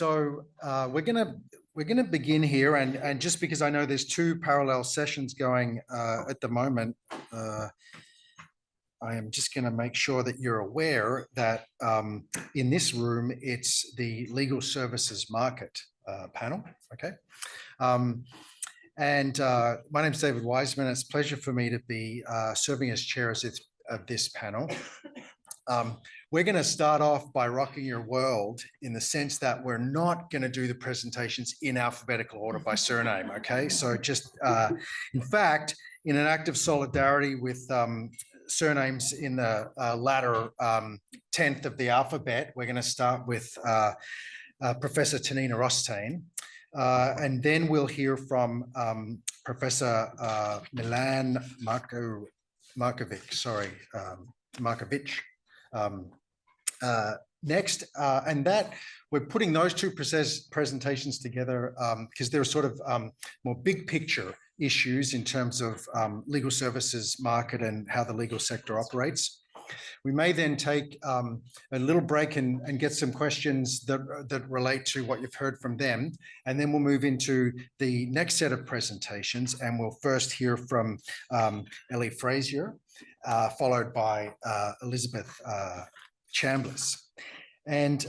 we're gonna begin here, and just because I know there's two parallel sessions going at the moment, I am just going to make sure that you're aware that in this room it's the legal services market panel. Okay. My name is David Wiseman. It's a pleasure for me to be serving as chair of this panel. We're going to start off by rocking your world in the sense that we're not going to do the presentations in alphabetical order by surname. Okay, so just in fact, in an act of solidarity with surnames in the latter 10th of the alphabet, we're going to start with Professor Tanina Rostain. And then we'll hear from Professor Milan Markovic, next. And that we're putting those two presentations together because they're sort of more big picture issues in terms of legal services market and how the legal sector operates. We may then take a little break and get some questions that relate to what you've heard from them. And then we'll move into the next set of presentations. And we'll first hear from Ellie Frazier, followed by Elizabeth Chambliss, and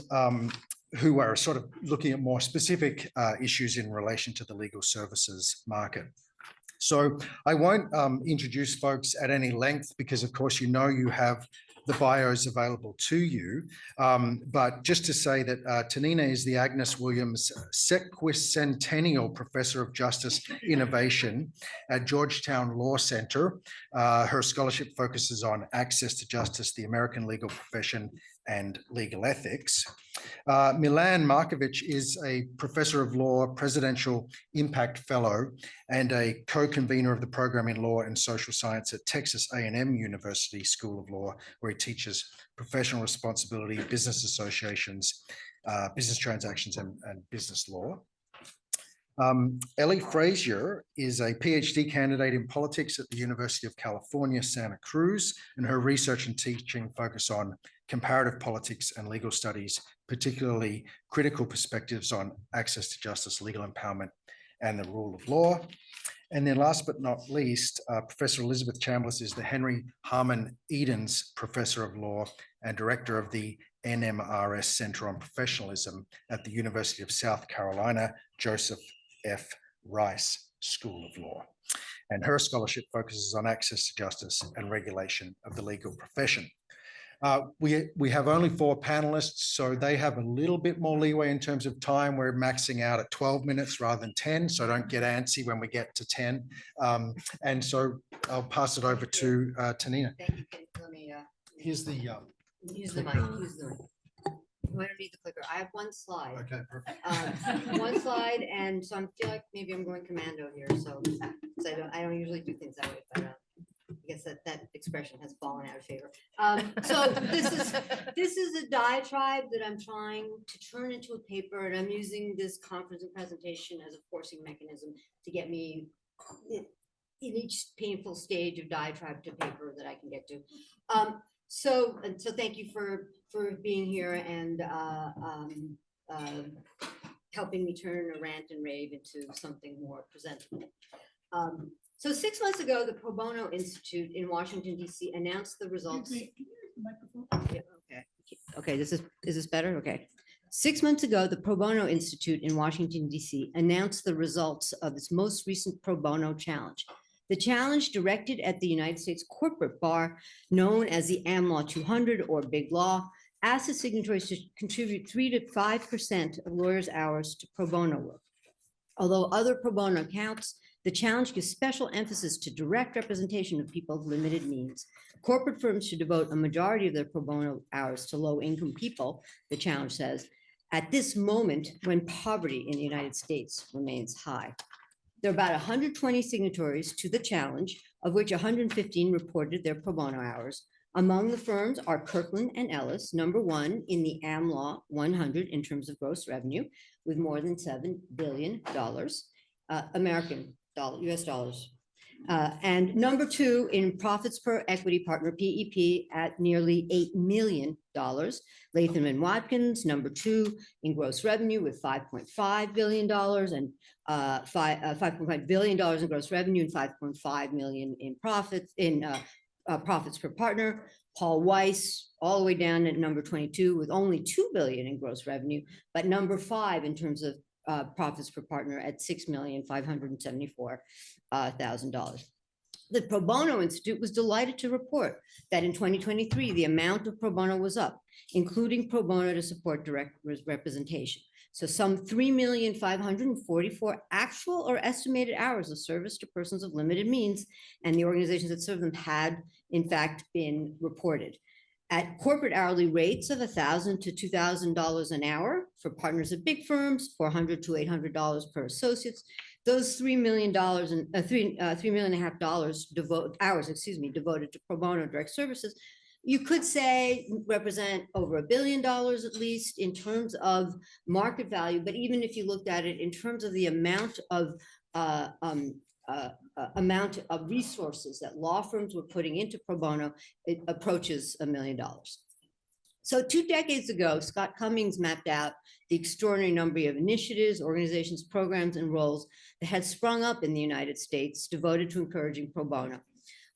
who are sort of looking at more specific issues in relation to the legal services market. So I won't introduce folks at any length because, of course, you know you have the bios available to you. But just to say that Tanina is the Agnes Williams Sesquicentennial Professor of Justice Innovation at Georgetown Law Center. Her scholarship focuses on access to justice, the American legal profession, and legal ethics. Milan Markovic is a professor of law, presidential impact fellow, and a co-convener of the program in law and social science at Texas A&M University School of Law, where he teaches professional responsibility, business associations, business transactions, and business law. Ellie Frazier is a PhD candidate in politics at the University of California, Santa Cruz, and her research and teaching focus on comparative politics and legal studies, particularly critical perspectives on access to justice, legal empowerment, and the rule of law. And then last but not least, Professor Elizabeth Chambliss is the Henry Harman Edens Professor of Law and Director of the NMRS Center on Professionalism at the University of South Carolina, Joseph F. Rice School of Law. And her scholarship focuses on access to justice and regulation of the legal profession. We have only 4 panelists, so they have a little bit more leeway in terms of time. We're maxing out at 12 minutes rather than 10, so don't get antsy when we get to 10. And so I'll pass it over to Tanina. Thank you. Let me, Here's the use the mic. Use the mic. I don't need the clicker. I have one slide. Okay, perfect. One slide, and so I feel like maybe I'm going commando here. So I don't usually do things that way, but I guess that expression has fallen out of favor. So this is a diatribe that I'm trying to turn into a paper, and I'm using this conference and presentation as a forcing mechanism to get me in each painful stage of diatribe to paper that I can get to. So thank you for being here and helping me turn a rant and rave into something more presentable. So 6 months ago, the Pro Bono Institute in Washington, D.C. announced the results. Yeah, okay, is this better? Okay. 6 months ago, the Pro Bono Institute in Washington, D.C. announced the results of its most recent pro bono challenge. The challenge, directed at the United States corporate bar, known as the AmLaw 200 or Big Law, asked the signatories to contribute 3 to 5% of lawyers' hours to pro bono work. Although other pro bono counts, the challenge gives special emphasis to direct representation of people of limited means. Corporate firms should devote a majority of their pro bono hours to low-income people, the challenge says, at this moment when poverty in the United States remains high. There are about 120 signatories to the challenge, of which 115 reported their pro bono hours. Among the firms are Kirkland and Ellis, #1 in the AmLaw 100 in terms of gross revenue, with more than $7 billion, US dollars. And number 2 in profits per equity partner, PEP, at nearly $8 million. Latham and Watkins, number 2 in gross revenue with $5.5 billion and $5.5 billion in gross revenue and 5.5 million in profits profits per partner. Paul Weiss, all the way down at number 22 with only 2 billion in gross revenue, but number 5 in terms of profits per partner at $6,574,000. The Pro Bono Institute was delighted to report that in 2023, the amount of pro bono was up, including pro bono to support direct representation. So some 3,544,000 actual or estimated hours of service to persons of limited means, and the organizations that serve them had, in fact, been reported. At corporate hourly rates of $1,000 to $2,000 an hour for partners at big firms, $400 to $800 per associates, those $3 million and $3.5 million devoted to pro bono direct services, you could say represent over $1 billion at least in terms of market value. But even if you looked at it in terms of the amount of resources that law firms were putting into pro bono, it approaches $1 million. So 2 decades ago, Scott Cummings mapped out the extraordinary number of initiatives, organizations, programs, and roles that had sprung up in the United States devoted to encouraging pro bono,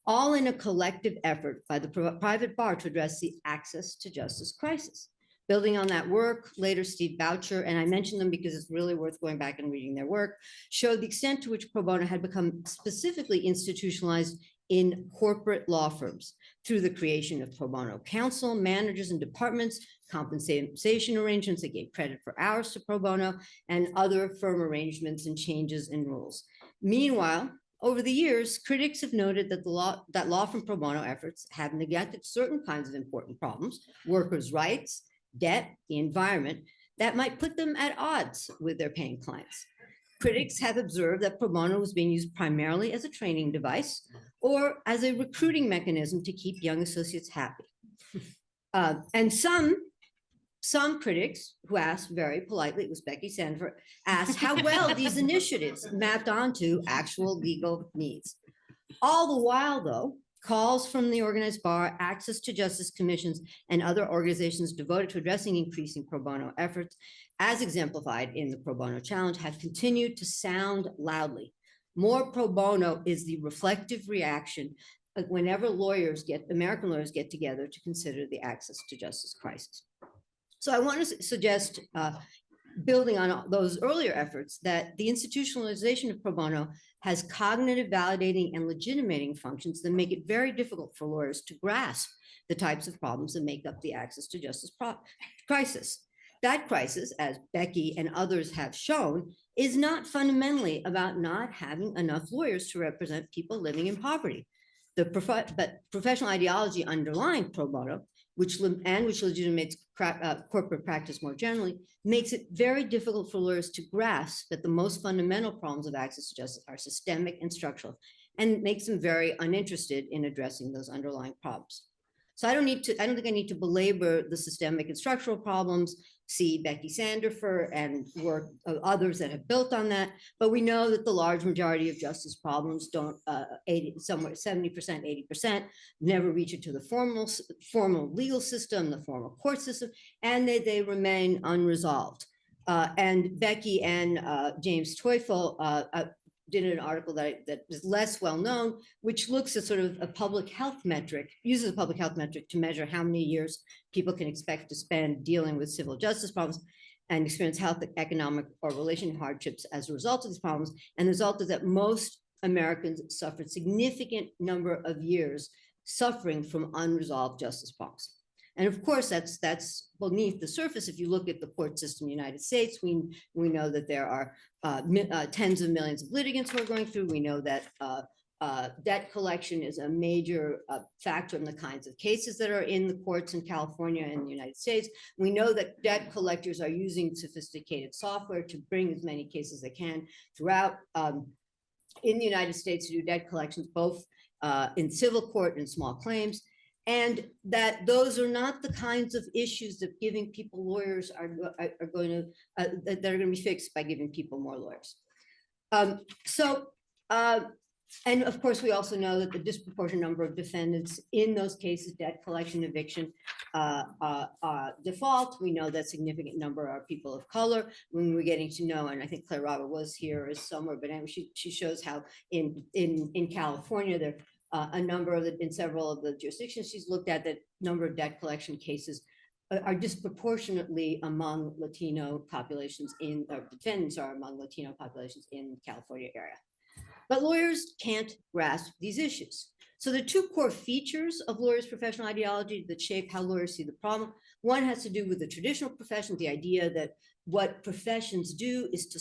all in a collective effort by the private bar to address the access to justice crisis. Building on that work, later Steve Boucher, and I mention them because it's really worth going back and reading their work, showed the extent to which pro bono had become specifically institutionalized in corporate law firms through the creation of pro bono counsel, managers and departments, compensation arrangements that gave credit for hours to pro bono, and other firm arrangements and changes in rules. Meanwhile, over the years, critics have noted that law firm pro bono efforts have neglected certain kinds of important problems, workers' rights, debt, the environment, that might put them at odds with their paying clients. Critics have observed that pro bono was being used primarily as a training device or as a recruiting mechanism to keep young associates happy. And some critics who asked very politely, it was Becky Sandford, asked how well these initiatives mapped onto actual legal needs. All the while, though, calls from the organized bar, access to justice commissions, and other organizations devoted to addressing increasing pro bono efforts, as exemplified in the Pro Bono Challenge, have continued to sound loudly. More pro bono is the reflective reaction whenever American lawyers get together to consider the access to justice crisis. So I want to suggest, building on those earlier efforts, that the institutionalization of pro bono has cognitive, validating, and legitimating functions that make it very difficult for lawyers to grasp the types of problems that make up the access to justice crisis. That crisis, as Becky and others have shown, is not fundamentally about not having enough lawyers to represent people living in poverty. But professional ideology underlying pro bono, which legitimates corporate practice more generally, makes it very difficult for lawyers to grasp that the most fundamental problems of access to justice are systemic and structural, and makes them very uninterested in addressing those underlying problems. So I don't think I need to belabor the systemic and structural problems. See Becky Sandford and work of others that have built on that. But we know that the large majority of justice problems don't, somewhere 70%, 80%, never reach it to the formal legal system, the formal court system, and they remain unresolved. And Becky and James Teufel did an article that is less well known, which looks at sort of a public health metric, uses a public health metric to measure how many years people can expect to spend dealing with civil justice problems and experience health, economic, or relational hardships as a result of these problems. And the result is that most Americans suffered significant number of years suffering from unresolved justice problems. And of course, that's beneath the surface. If you look at the court system in the United States, we know that there are tens of millions of litigants who are going through. We know that debt collection is a major factor in the kinds of cases that are in the courts in California and the United States. We know that debt collectors are using sophisticated software to bring as many cases as they can throughout in the United States to do debt collections, both in civil court and small claims. And that those are not the kinds of issues that giving people lawyers are going to that are going to be fixed by giving people more lawyers. And of course, we also know that the disproportionate number of defendants in those cases, debt collection, eviction, default, we know that significant number are people of color. When we're getting to know, and I think Claire Robert was here or somewhere, but anyway, she shows how in California, there a number of in several of the jurisdictions she's looked at, that number of debt collection cases are disproportionately among Latino populations defendants are among Latino populations in the California area. But lawyers can't grasp these issues. So the two core features of lawyers' professional ideology that shape how lawyers see the problem. One has to do with the traditional profession, the idea that what professions do is to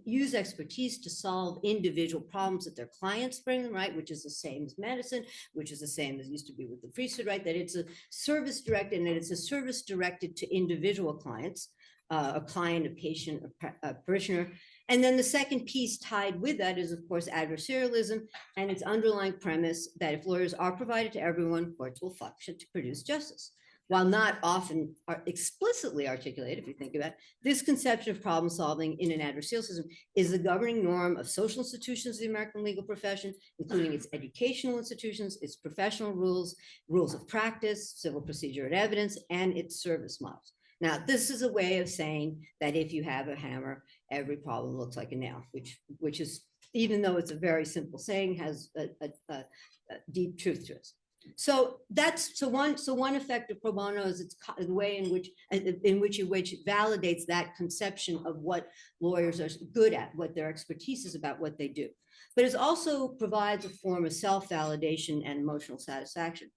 use expertise to solve individual problems that their clients bring them, right? Which is the same as medicine, which is the same as used to be with the priesthood, right? That it's a service directed, and that it's a service directed to individual clients, a client, a patient, a parishioner. And then the second piece tied with that is, of course, adversarialism and its underlying premise that if lawyers are provided to everyone, courts will function to produce justice. While not often explicitly articulated, if you think about it, this conception of problem solving in an adversarial system is the governing norm of social institutions of the American legal profession, including its educational institutions, its professional rules, rules of practice, civil procedure and evidence, and its service models. Now, this is a way of saying that if you have a hammer, every problem looks like a nail, which is, even though it's a very simple saying, has a deep truth to it. So one effect of pro bono is it's the way in which it validates that conception of what lawyers are good at, what their expertise is about, what they do. But it also provides a form of self-validation and emotional satisfaction.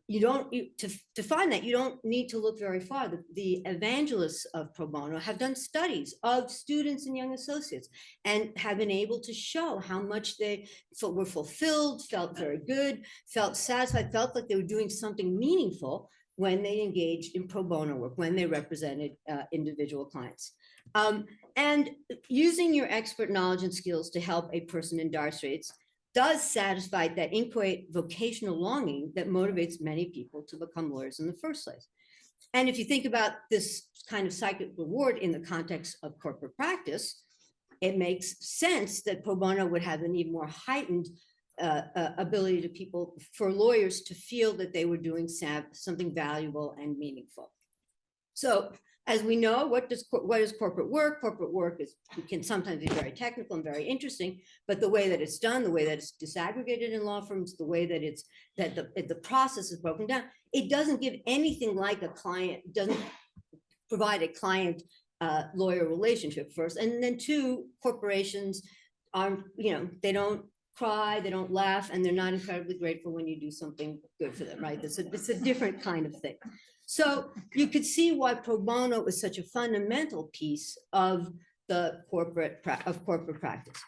To find that, you don't need to look very far. The evangelists of pro bono have done studies of students and young associates and have been able to show how much they were fulfilled, felt very good, felt satisfied, felt like they were doing something meaningful when they engaged in pro bono work, when they represented individual clients. And using your expert knowledge and skills to help a person in dire straits does satisfy that inchoate vocational longing that motivates many people to become lawyers in the first place. And if you think about this kind of psychic reward in the context of corporate practice, it makes sense that pro bono would have an even more heightened ability for lawyers to feel that they were doing something valuable and meaningful. So as we know, what is corporate work? Corporate work can sometimes be very technical and very interesting, but the way that it's done, the way that it's disaggregated in law firms, the way that the process is broken down, it doesn't give anything like a client, doesn't provide a client lawyer relationship first. And then two, corporations they don't cry, they don't laugh, and they're not incredibly grateful when you do something good for them, right? It's a different kind of thing. So you could see why pro bono is such a fundamental piece of the corporate practice.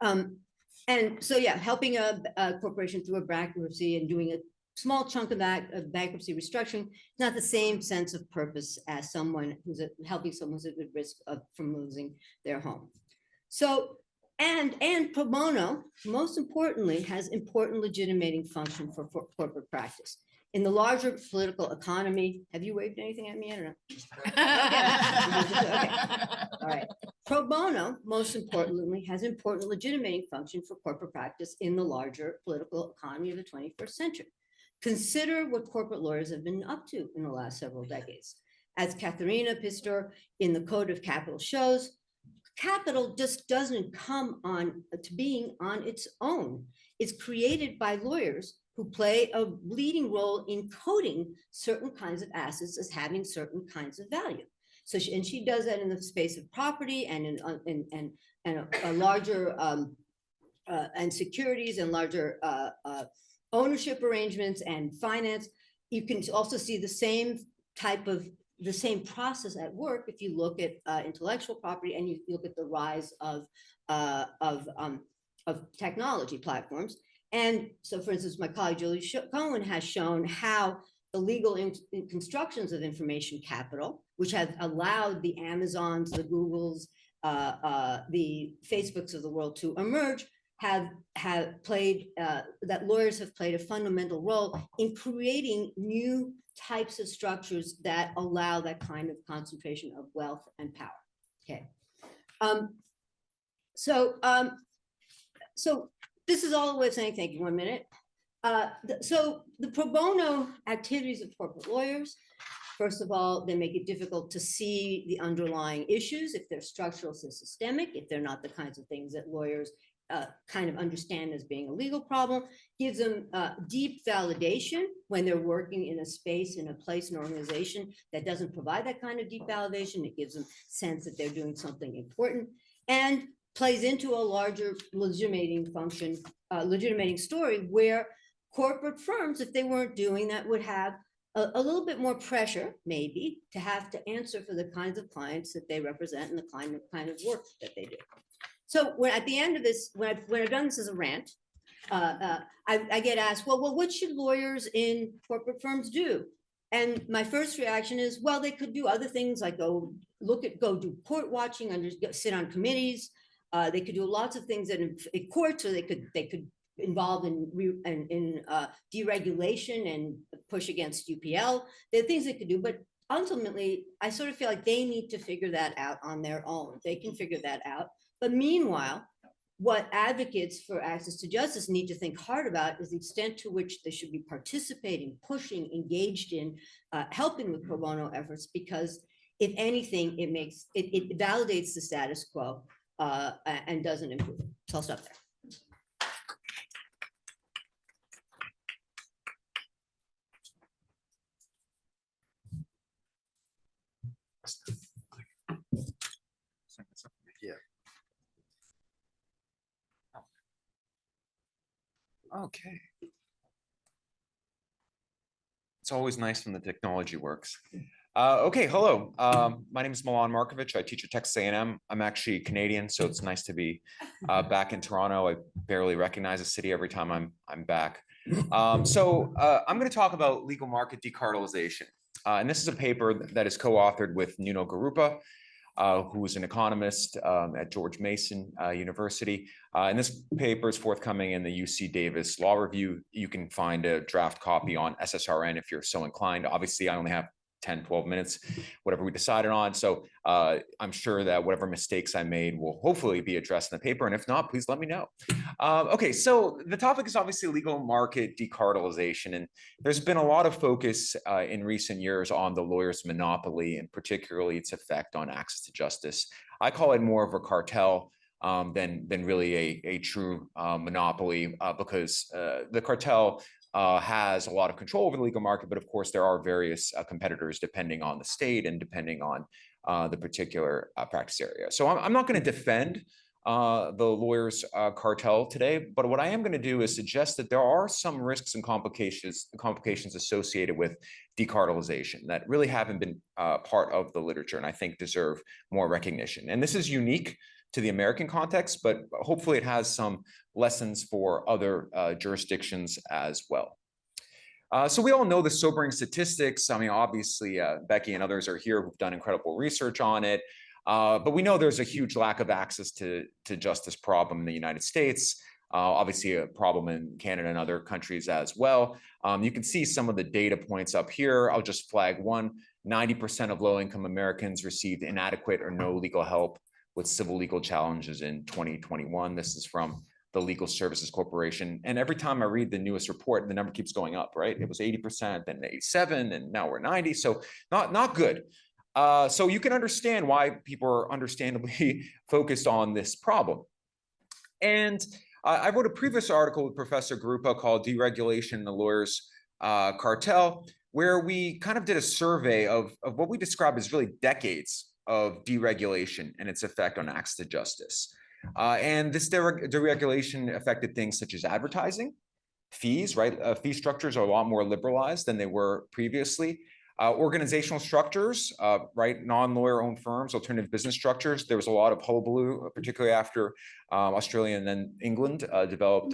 And so, yeah, helping a corporation through a bankruptcy and doing a small chunk of that of bankruptcy restructuring, not the same sense of purpose as someone who's helping someone who's at risk from losing their home. So, and pro bono, most importantly, has important legitimating function for corporate practice. In the larger political economy, have you waved anything at me? I don't know. Okay. All right. Pro bono, most importantly, has important legitimating function for corporate practice in the larger political economy of the 21st century. Consider what corporate lawyers have been up to in the last several decades. As Katharina Pistor in the Code of Capital shows, capital just doesn't come to being on its own. It's created by lawyers who play a leading role in coding certain kinds of assets as having certain kinds of value. So she does that in the space of property and in a larger and securities and larger ownership arrangements and finance. You can also see the same process at work if you look at intellectual property and you look at the rise of technology platforms. And so, for instance, my colleague Julie Cohen has shown how the legal constructions of information capital, which have allowed the Amazons, the Googles, the Facebooks of the world to emerge, have played, that lawyers have played a fundamental role in creating new types of structures that allow that kind of concentration of wealth and power. Okay. So this is all the way of saying thank you. 1 minute. So the pro bono activities of corporate lawyers, first of all, they make it difficult to see the underlying issues if they're structural or systemic, if they're not the kinds of things that lawyers kind of understand as being a legal problem, gives them deep validation when they're working in a space, in a place, an organization that doesn't provide that kind of deep validation. It gives them sense that they're doing something important, and plays into a larger legitimating function, legitimating story where corporate firms, if they weren't doing that, would have a little bit more pressure, maybe, to have to answer for the kinds of clients that they represent and the kind of work that they do. So when at the end of this, when I've done this as a rant, I get asked, well, what should lawyers in corporate firms do? And my first reaction is, well, they could do other things like go do court watching, sit on committees. They could do lots of things in courts, or they could involved in deregulation and push against UPL. There are things they could do, but ultimately, I sort of feel like they need to figure that out on their own. They can figure that out. But meanwhile, what advocates for access to justice need to think hard about is the extent to which they should be participating, pushing, engaged in helping with pro bono efforts, because if anything, it validates the status quo and doesn't improve it. So I'll stop there. Yeah. Okay. It's always nice when the technology works. Okay, hello. My name is Milan Markovic. I teach at Texas A&M. I'm actually Canadian, so it's nice to be back in Toronto. I barely recognize the city every time I'm back. I'm going to talk about legal market decartelization. And this is a paper that is co-authored with Nuno Garupa, who is an economist at George Mason University. And this paper is forthcoming in the UC Davis Law Review. You can find a draft copy on SSRN if you're so inclined. Obviously, I only have 10, 12 minutes, whatever we decided on. So I'm sure that whatever mistakes I made will hopefully be addressed in the paper. And if not, please let me know. Okay, so the topic is obviously legal market decartelization. And there's been a lot of focus in recent years on the lawyer's monopoly, and particularly its effect on access to justice. I call it more of a cartel than really a true monopoly, because the cartel has a lot of control over the legal market, but of course there are various competitors depending on the state and depending on the particular practice area. So I'm not going to defend the lawyers' cartel today, but what I am going to do is suggest that there are some risks and complications associated with decartelization that really haven't been part of the literature, and I think deserve more recognition. And this is unique to the American context, but hopefully it has some lessons for other jurisdictions as well. So we all know the sobering statistics. I mean, obviously, Becky and others are here who've done incredible research on it. But we know there's a huge lack of access to justice problem in the United States. Obviously, a problem in Canada and other countries as well. You can see some of the data points up here. I'll just flag one. 90% of low-income Americans received inadequate or no legal help with civil legal challenges in 2021. This is from the Legal Services Corporation. And every time I read the newest report, the number keeps going up, right? It was 80%, then 87, and now we're 90. So not good. So you can understand why people are understandably focused on this problem. And I wrote a previous article with Professor Garupa called Deregulation in the Lawyers' Cartel, where we kind of did a survey of what we describe as really decades of deregulation and its effect on access to justice. And this deregulation affected things such as advertising, fees, right? Fee structures are a lot more liberalized than they were previously. Organizational structures, right? Non-lawyer owned firms, alternative business structures. There was a lot of hullabaloo, particularly after Australia and then England developed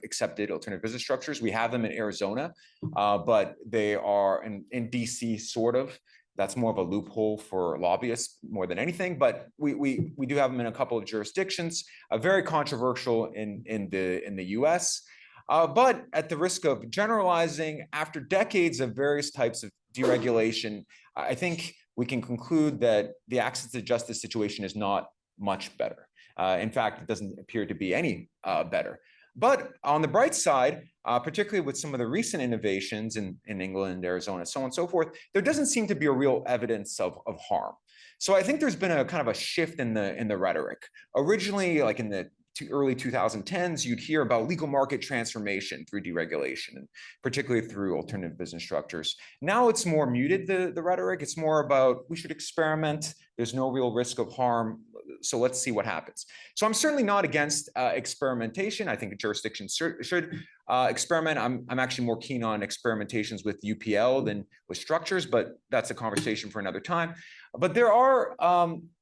accepted alternative business structures. We have them in Arizona, but they are in DC, sort of. That's more of a loophole for lobbyists more than anything, but we do have them in a couple of jurisdictions. Very controversial in the US. But at the risk of generalizing, after decades of various types of deregulation, I think we can conclude that the access to justice situation is not much better. In fact, it doesn't appear to be any better. But on the bright side, particularly with some of the recent innovations in England, Arizona, so on and so forth, there doesn't seem to be a real evidence of harm. So I think there's been a kind of a shift in the rhetoric. Originally, like in the early 2010s, you'd hear about legal market transformation through deregulation, and particularly through alternative business structures. Now it's more muted, the rhetoric. It's more about we should experiment. There's no real risk of harm. So let's see what happens. So I'm certainly not against experimentation. I think jurisdictions should experiment. I'm actually more keen on experimentations with UPL than with structures, but that's a conversation for another time. But there are,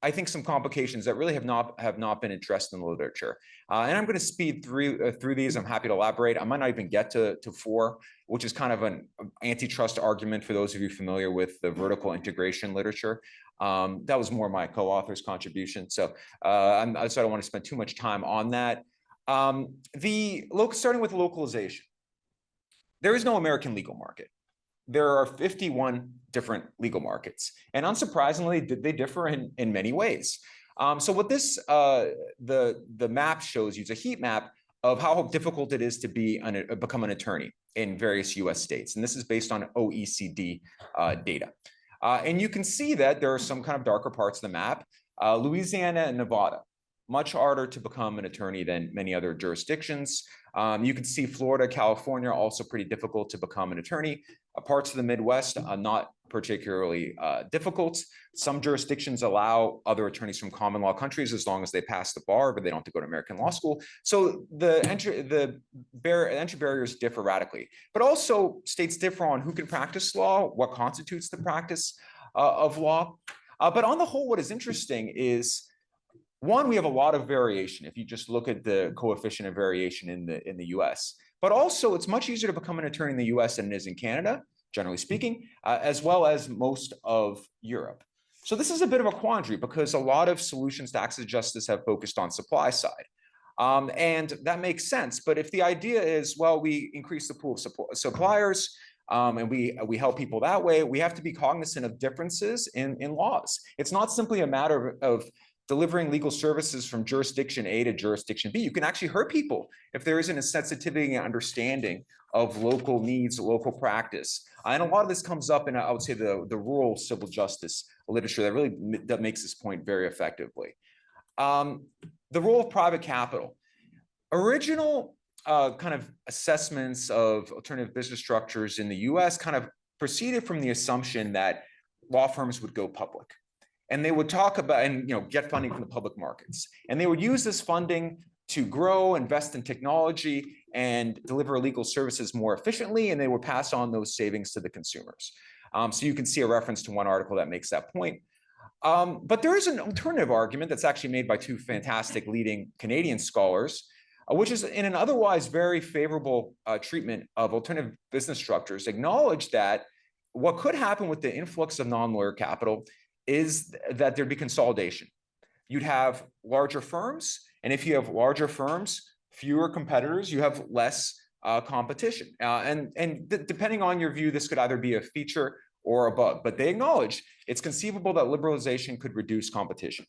I think, some complications that really have not been addressed in the literature. And I'm going to speed through these. I'm happy to elaborate. I might not even get to 4, which is kind of an antitrust argument for those of you familiar with the vertical integration literature. That was more my co-author's contribution. So I don't want to spend too much time on that. Starting with localization, there is no American legal market. There are 51 different legal markets, and unsurprisingly, they differ in many ways. So what this the map shows you is a heat map of how difficult it is to become an attorney in various U.S. states, and this is based on OECD data. And you can see that there are some kind of darker parts of the map. Louisiana and Nevada, much harder to become an attorney than many other jurisdictions. You can see Florida, California, also pretty difficult to become an attorney. Parts of the Midwest are not particularly difficult. Some jurisdictions allow other attorneys from common law countries as long as they pass the bar, but they don't have to go to American law school. So the entry barriers differ radically. But also states differ on who can practice law, what constitutes the practice of law. But on the whole, what is interesting is, one, we have a lot of variation if you just look at the coefficient of variation in the US. But also, it's much easier to become an attorney in the US than it is in Canada, generally speaking, as well as most of Europe. So this is a bit of a quandary because a lot of solutions to access to justice have focused on supply side. And that makes sense. But if the idea is, well, we increase the pool of suppliers, and we help people that way, we have to be cognizant of differences in laws. It's not simply a matter of delivering legal services from jurisdiction A to jurisdiction B. You can actually hurt people if there isn't a sensitivity and understanding of local needs, local practice. And a lot of this comes up in, I would say, the rural civil justice literature that makes this point very effectively. The role of private capital. Original kind of assessments of alternative business structures in the US kind of proceeded from the assumption that law firms would go public. And they would talk about and get funding from the public markets. And they would use this funding to grow, invest in technology, and deliver legal services more efficiently. And they would pass on those savings to the consumers. So you can see a reference to one article that makes that point. But there is an alternative argument that's actually made by 2 fantastic leading Canadian scholars, which is in an otherwise very favorable treatment of alternative business structures, acknowledge that what could happen with the influx of non-lawyer capital is that there'd be consolidation. You'd have larger firms, and if you have larger firms, fewer competitors, you have less competition. Depending on your view, this could either be a feature or a bug, but they acknowledge it's conceivable that liberalization could reduce competition.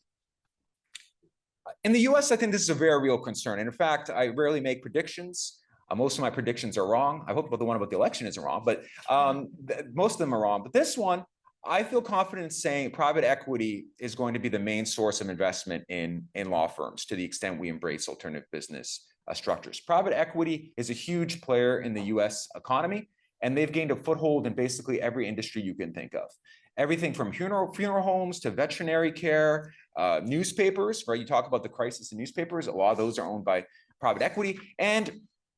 In the US, I think this is a very real concern. And in fact, I rarely make predictions. Most of my predictions are wrong. I hope the one about the election isn't wrong, but most of them are wrong. But this one, I feel confident in saying private equity is going to be the main source of investment in law firms to the extent we embrace alternative business structures. Private equity is a huge player in the US economy, and they've gained a foothold in basically every industry you can think of. Everything from funeral homes to veterinary care, newspapers, right? You talk about the crisis in newspapers, a lot of those are owned by private equity. And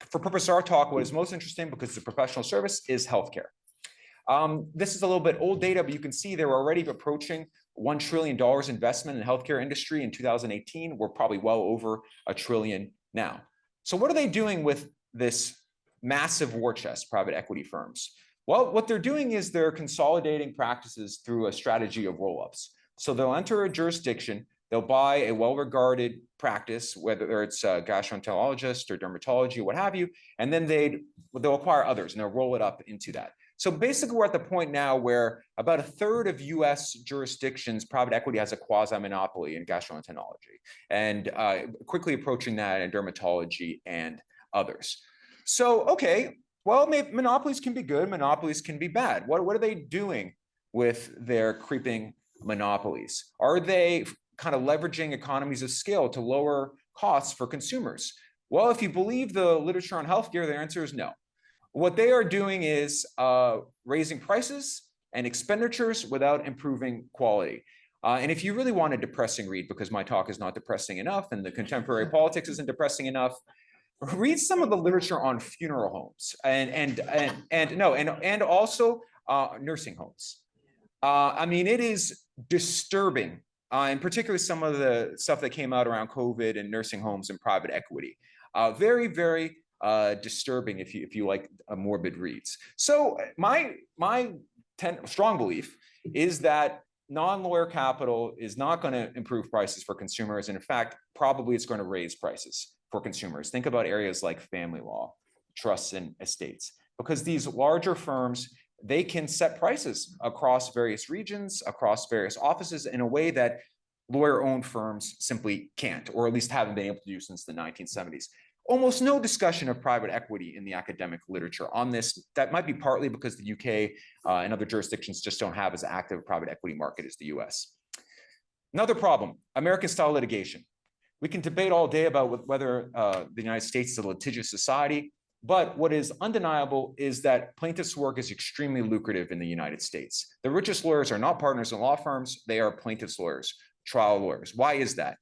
for purpose of our talk, what is most interesting, because it's a professional service, is healthcare. This is a little bit old data, but you can see they're already approaching $1 trillion investment in the healthcare industry in 2018. We're probably well over $1 trillion now. So what are they doing with this massive war chest, private equity firms? Well, what they're doing is they're consolidating practices through a strategy of roll-ups. So they'll enter a jurisdiction, They'll buy a well-regarded practice, whether it's a gastroenterologist or dermatology, what have you, and then they'll acquire others and they'll roll it up into that. So basically, we're at the point now where about a third of US jurisdictions, private equity has a quasi-monopoly in gastroenterology, and quickly approaching that in dermatology and others. So, okay, well, monopolies can be good, monopolies can be bad. What are they doing with their creeping monopolies? Are they kind of leveraging economies of scale to lower costs for consumers? Well, if you believe the literature on healthcare, the answer is no. What they are doing is raising prices and expenditures without improving quality. And if you really want a depressing read, because my talk is not depressing enough and the contemporary politics isn't depressing enough, read some of the literature on funeral homes and also nursing homes. I mean, it is disturbing, and particularly some of the stuff that came out around COVID and nursing homes and private equity. Very, very disturbing if you like morbid reads. So my strong belief is that non-lawyer capital is not going to improve prices for consumers, and in fact, probably it's going to raise prices for consumers. Think about areas like family law, trusts, and estates, because these larger firms, they can set prices across various regions, across various offices in a way that lawyer-owned firms simply can't, or at least haven't been able to do since the 1970s. Almost no discussion of private equity in the academic literature on this. That might be partly because the UK and other jurisdictions just don't have as active a private equity market as the US. Another problem, American-style litigation. We can debate all day about whether the United States is a litigious society, but what is undeniable is that plaintiffs' work is extremely lucrative in the United States. The richest lawyers are not partners in law firms, they are plaintiffs' lawyers, trial lawyers. Why is that?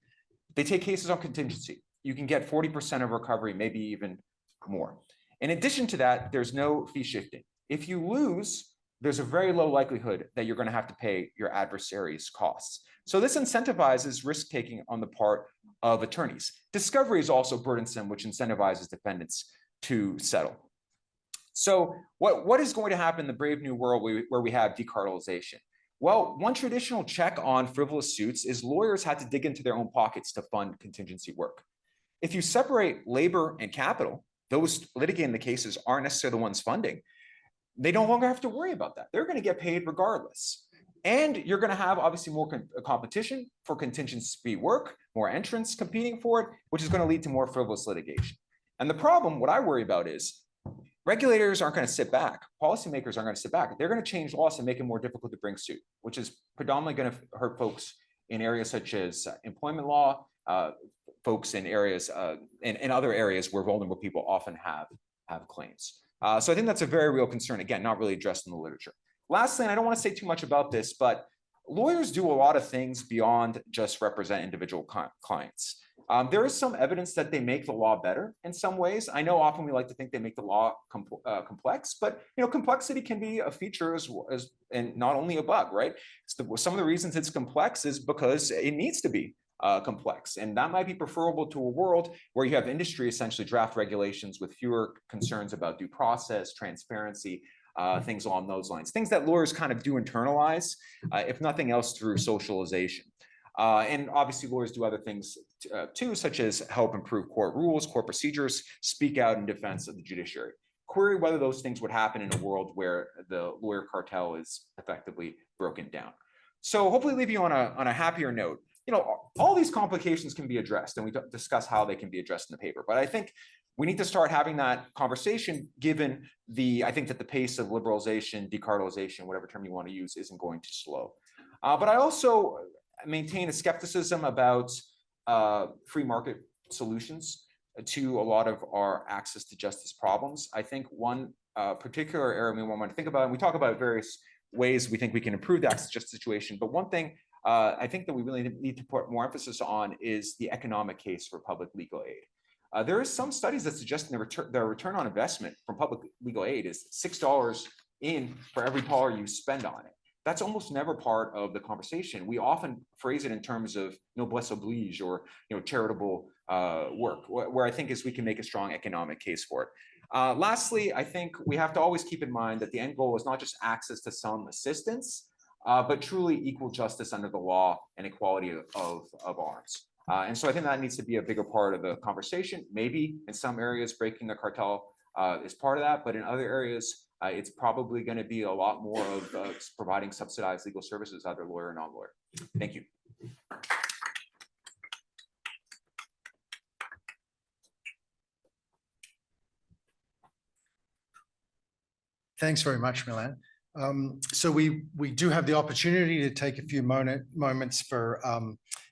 They take cases on contingency. You can get 40% of recovery, maybe even more. In addition to that, there's no fee shifting. If you lose, there's a very low likelihood that you're going to have to pay your adversary's costs. So this incentivizes risk-taking on the part of attorneys. Discovery is also burdensome, which incentivizes defendants to settle. So what is going to happen in the brave new world where we have decartelization? Well, one traditional check on frivolous suits is lawyers had to dig into their own pockets to fund contingency work. If you separate labor and capital, those litigating the cases aren't necessarily the ones funding. They no longer have to worry about that. They're going to get paid regardless. And you're going to have obviously more competition for contingency work, more entrants competing for it, which is going to lead to more frivolous litigation. And the problem, what I worry about is regulators aren't going to sit back. Policymakers aren't going to sit back. They're going to change laws and make it more difficult to bring suit, which is predominantly going to hurt folks in areas such as employment law, folks in areas in other areas where vulnerable people often have claims. So I think that's a very real concern. Again, not really addressed in the literature. Lastly, and I don't want to say too much about this, but lawyers do a lot of things beyond just represent individual clients. There is some evidence that they make the law better in some ways. I know often we like to think they make the law complex, but complexity can be a feature and not only a bug, right? Some of the reasons it's complex is because it needs to be complex, and that might be preferable to a world where you have industry essentially draft regulations with fewer concerns about due process, transparency, things along those lines, things that lawyers kind of do internalize, if nothing else through socialization. And obviously lawyers do other things too, such as help improve court rules, court procedures, speak out in defense of the judiciary. Query whether those things would happen in a world where the lawyer cartel is effectively broken down. So hopefully leave you on a happier note. All these complications can be addressed, and we discuss how they can be addressed in the paper. But I think we need to start having that conversation, given I think that the pace of liberalization, decartelization, whatever term you want to use, isn't going to slow. But I also maintain a skepticism about free market solutions to a lot of our access to justice problems. I think one particular area we want to think about, and we talk about various ways we think we can improve the access to justice situation, but one thing I think that we really need to put more emphasis on is the economic case for public legal aid. There is some studies that suggest the return on investment from public legal aid is $6 in for every dollar you spend on it. That's almost never part of the conversation. We often phrase it in terms of noblesse oblige or charitable work, where I think is we can make a strong economic case for it. Lastly, I think we have to always keep in mind that the end goal is not just access to some assistance, but truly equal justice under the law and equality of arms. And so I think that needs to be a bigger part of the conversation. Maybe in some areas, breaking the cartel is part of that, but in other areas, it's probably going to be a lot more of providing subsidized legal services, either lawyer or non-lawyer. Thank you. Thanks very much, Milan. So we do have the opportunity to take a few moments for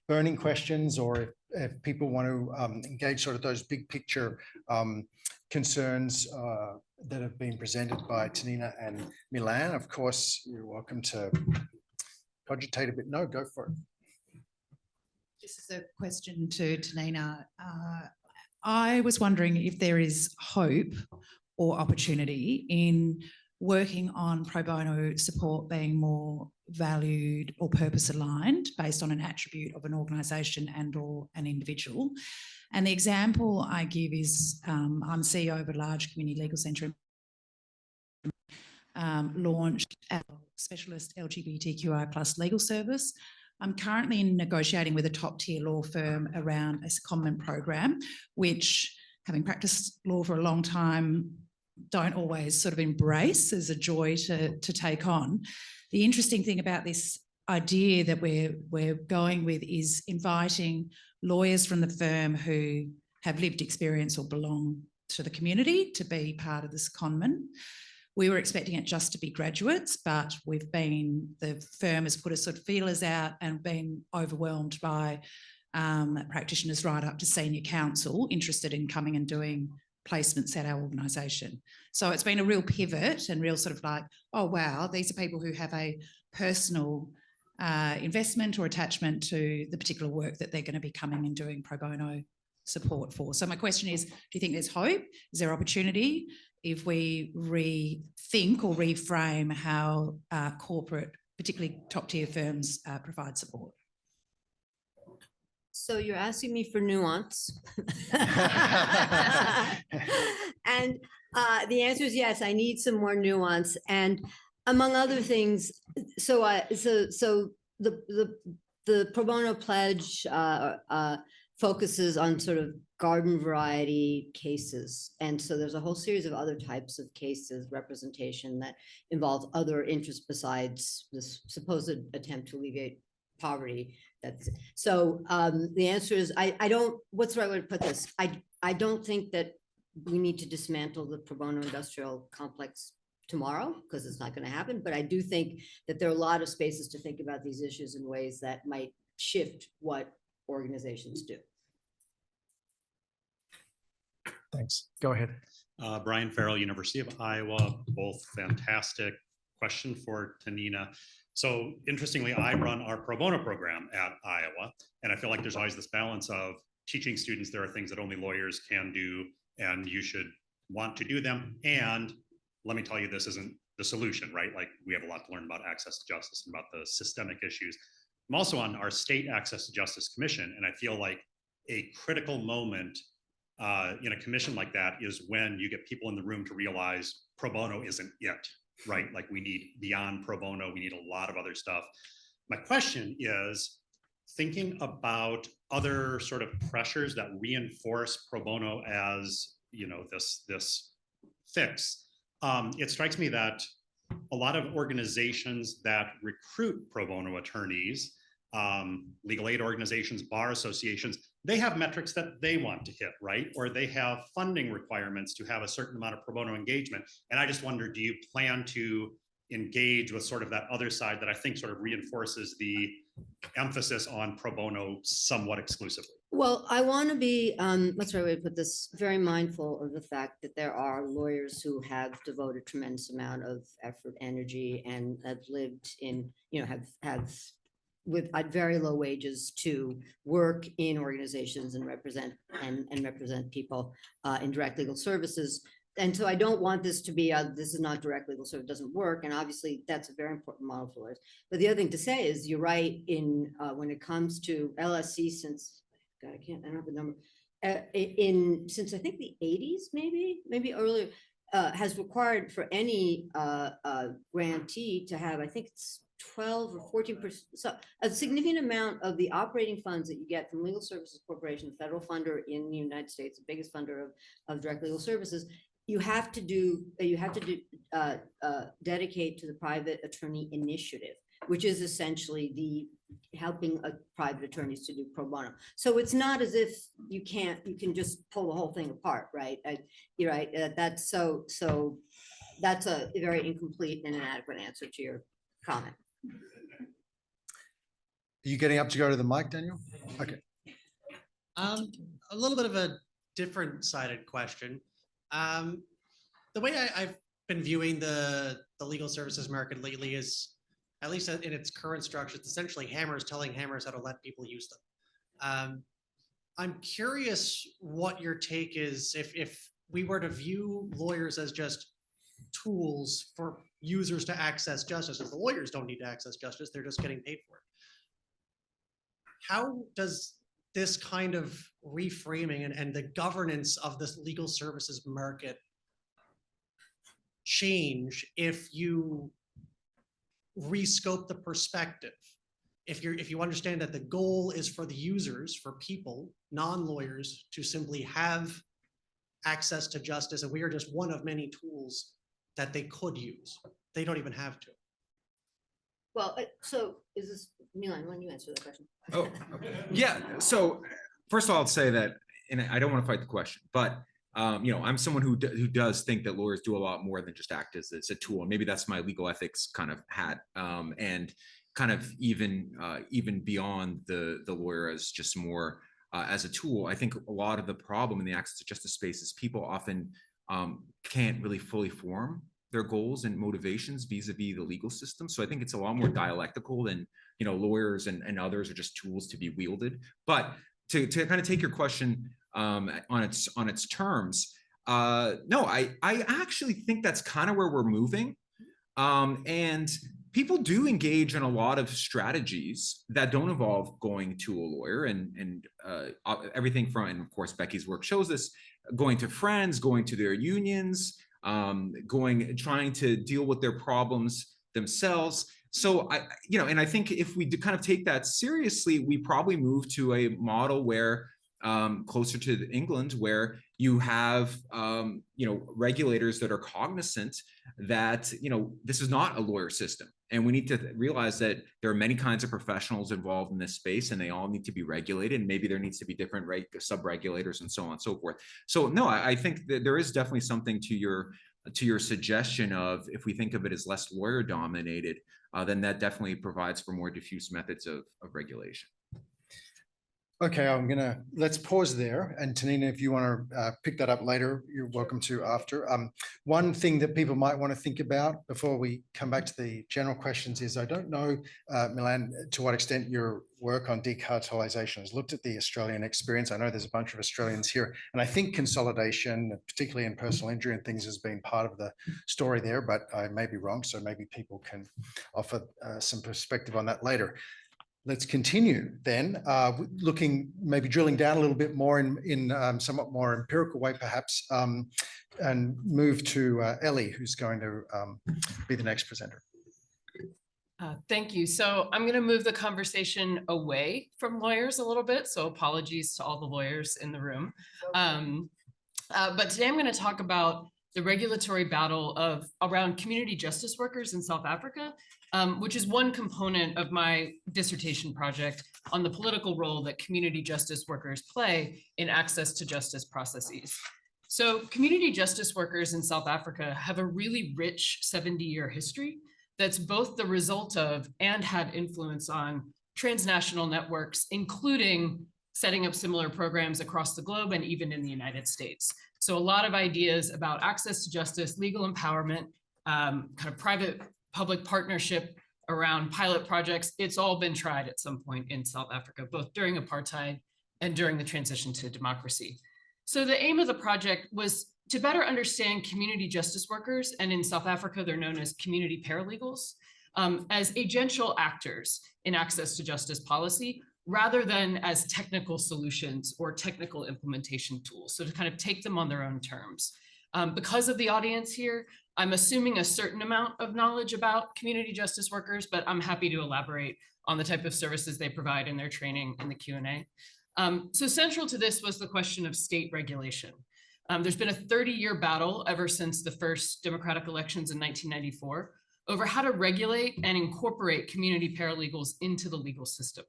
burning questions, or if people want to engage sort of those big picture concerns that have been presented by Tanina and Milan. Of course, you're welcome to cogitate a bit. No, go for it. This is a question to Tanina. I was wondering if there is hope or opportunity in working on pro bono support being more valued or purpose aligned based on an attribute of an organisation and or an individual. And the example I give is I'm CEO of a large community legal centre, launched our specialist LGBTQI plus legal service. I'm currently negotiating with a top tier law firm around a secondment program, which, having practiced law for a long time, don't always sort of embrace as a joy to take on. The interesting thing about this idea that we're going with is inviting lawyers from the firm who have lived experience or belong to the community to be part of this secondment. We were expecting it just to be graduates, but the firm has put a sort of feelers out and been overwhelmed by practitioners right up to senior counsel interested in coming and doing placements at our organisation. So it's been a real pivot and real sort of like, oh wow, these are people who have a personal investment or attachment to the particular work that they're going to be coming and doing pro bono support for. So my question is, do you think there's hope? Is there opportunity if we rethink or reframe how corporate, particularly top tier firms, provide support? So you're asking me for nuance. And the answer is yes, I need some more nuance. And among other things, so the pro bono pledge focuses on sort of garden variety cases. And so there's a whole series of other types of cases, representation that involves other interests besides this supposed attempt to alleviate poverty. So the answer is, I don't, what's the right way to put this? I don't think that we need to dismantle the pro bono industrial complex tomorrow, because it's not going to happen. But I do think that there are a lot of spaces to think about these issues in ways that might shift what organizations do. Thanks. Go ahead. Brian Farrow, University of Iowa, both fantastic. Question for Tanina. So interestingly, I run our pro bono program at Iowa, and I feel like there's always this balance of teaching students there are things that only lawyers can do, and you should want to do them. And let me tell you, this isn't the solution, right? Like, we have a lot to learn about access to justice and about the systemic issues. I'm also on our state access to justice commission, and I feel like a critical moment in a commission like that is when you get people in the room to realize pro bono isn't it, right? Like, we need beyond pro bono, we need a lot of other stuff. My question is, thinking about other sort of pressures that reinforce pro bono as, you know, this fix, it strikes me that a lot of organizations that recruit pro bono attorneys, legal aid organizations, bar associations, they have metrics that they want to hit, right? Or they have funding requirements to have a certain amount of pro bono engagement. And I just wonder, do you plan to engage with sort of that other side that I think sort of reinforces the emphasis on pro bono somewhat exclusively? Well, I want to be, what's the right way to put this, very mindful of the fact that there are lawyers who have devoted tremendous amount of effort, energy, and have lived in, you know, have with at very low wages to work in organizations and represent people in direct legal services. And so I don't want this to be this is not direct legal service, it doesn't work. And obviously that's a very important model for lawyers. But the other thing to say is, you're right in when it comes to LSC, since God, I don't have the number, since I think the 80s, maybe earlier, has required for any grantee to have, I think it's 12 or 14%. So a significant amount of the operating funds that you get from Legal Services Corporation, the federal funder in the United States, the biggest funder of direct legal services, you have to dedicate to the private attorney initiative, which is essentially the helping private attorneys to do pro bono. So it's not as if you can just pull the whole thing apart, right? You're right. That's so that's a very incomplete and inadequate answer to your comment. Are you getting up to go to the mic, Daniel? Okay. A little bit of a different sided question. The way I've been viewing the legal services market lately is, at least in its current structure, it's essentially hammers telling hammers how to let people use them. I'm curious what your take is if we were to view lawyers as just tools for users to access justice, as the lawyers don't need to access justice, they're just getting paid for it. How does this kind of reframing and the governance of this legal services market change if you rescope the perspective? If you understand that the goal is for the users, for people, non-lawyers, to simply have access to justice, and we are just one of many tools that they could use. They don't even have to. Well, so is this, Milan, why don't you answer that question? Oh, yeah. So first of all, I'll say that, and I don't want to fight the question, but I'm someone who does think that lawyers do a lot more than just act as a tool. And maybe that's my legal ethics kind of hat, and kind of even beyond the lawyer as just more as a tool. I think a lot of the problem in the access to justice space is people often can't really fully form their goals and motivations vis-a-vis the legal system. So I think it's a lot more dialectical than, lawyers and others are just tools to be wielded. But to kind of take your question on its terms, no, I actually think that's kind of where we're moving. And people do engage in a lot of strategies that don't involve going to a lawyer and everything from, and of course, Becky's work shows this, going to friends, going to their unions, trying to deal with their problems themselves. So and I think if we kind of take that seriously, we probably move to a model where closer to England, where you have regulators that are cognizant that this is not a lawyer system, and we need to realize that there are many kinds of professionals involved in this space, and they all need to be regulated. And maybe there needs to be different sub-regulators and so on and so forth. So no, I think that there is definitely something to your suggestion of, if we think of it as less lawyer dominated, then that definitely provides for more diffuse methods of regulation. Okay, let's pause there. And Tanina, if you want to pick that up later, you're welcome to after. One thing that people might want to think about before we come back to the general questions is, I don't know, Milan, to what extent your work on decartelisation has looked at the Australian experience. I know there's a bunch of Australians here, and I think consolidation, particularly in personal injury and things, has been part of the story there, but I may be wrong. So maybe people can offer some perspective on that later. Let's continue then, maybe drilling down a little bit more in somewhat more empirical way, perhaps, and move to Ellie, who's going to be the next presenter. Thank you. So I'm going to move the conversation away from lawyers a little bit. So apologies to all the lawyers in the room. But today I'm going to talk about the regulatory battle around community justice workers in South Africa, which is one component of my dissertation project on the political role that community justice workers play in access to justice processes. So community justice workers in South Africa have a really rich 70-year history that's both the result of and had influence on transnational networks, including setting up similar programs across the globe and even in the United States. So a lot of ideas about access to justice, legal empowerment, kind of private-public partnership around pilot projects, it's all been tried at some point in South Africa, both during apartheid and during the transition to democracy. So the aim of the project was to better understand community justice workers, and in South Africa, they're known as community paralegals, as agential actors in access to justice policy, rather than as technical solutions or technical implementation tools. So to kind of take them on their own terms. Because of the audience here, I'm assuming a certain amount of knowledge about community justice workers, but I'm happy to elaborate on the type of services they provide in their training in the Q&A. So central to this was the question of state regulation. There's been a 30-year battle ever since the first democratic elections in 1994 over how to regulate and incorporate community paralegals into the legal system.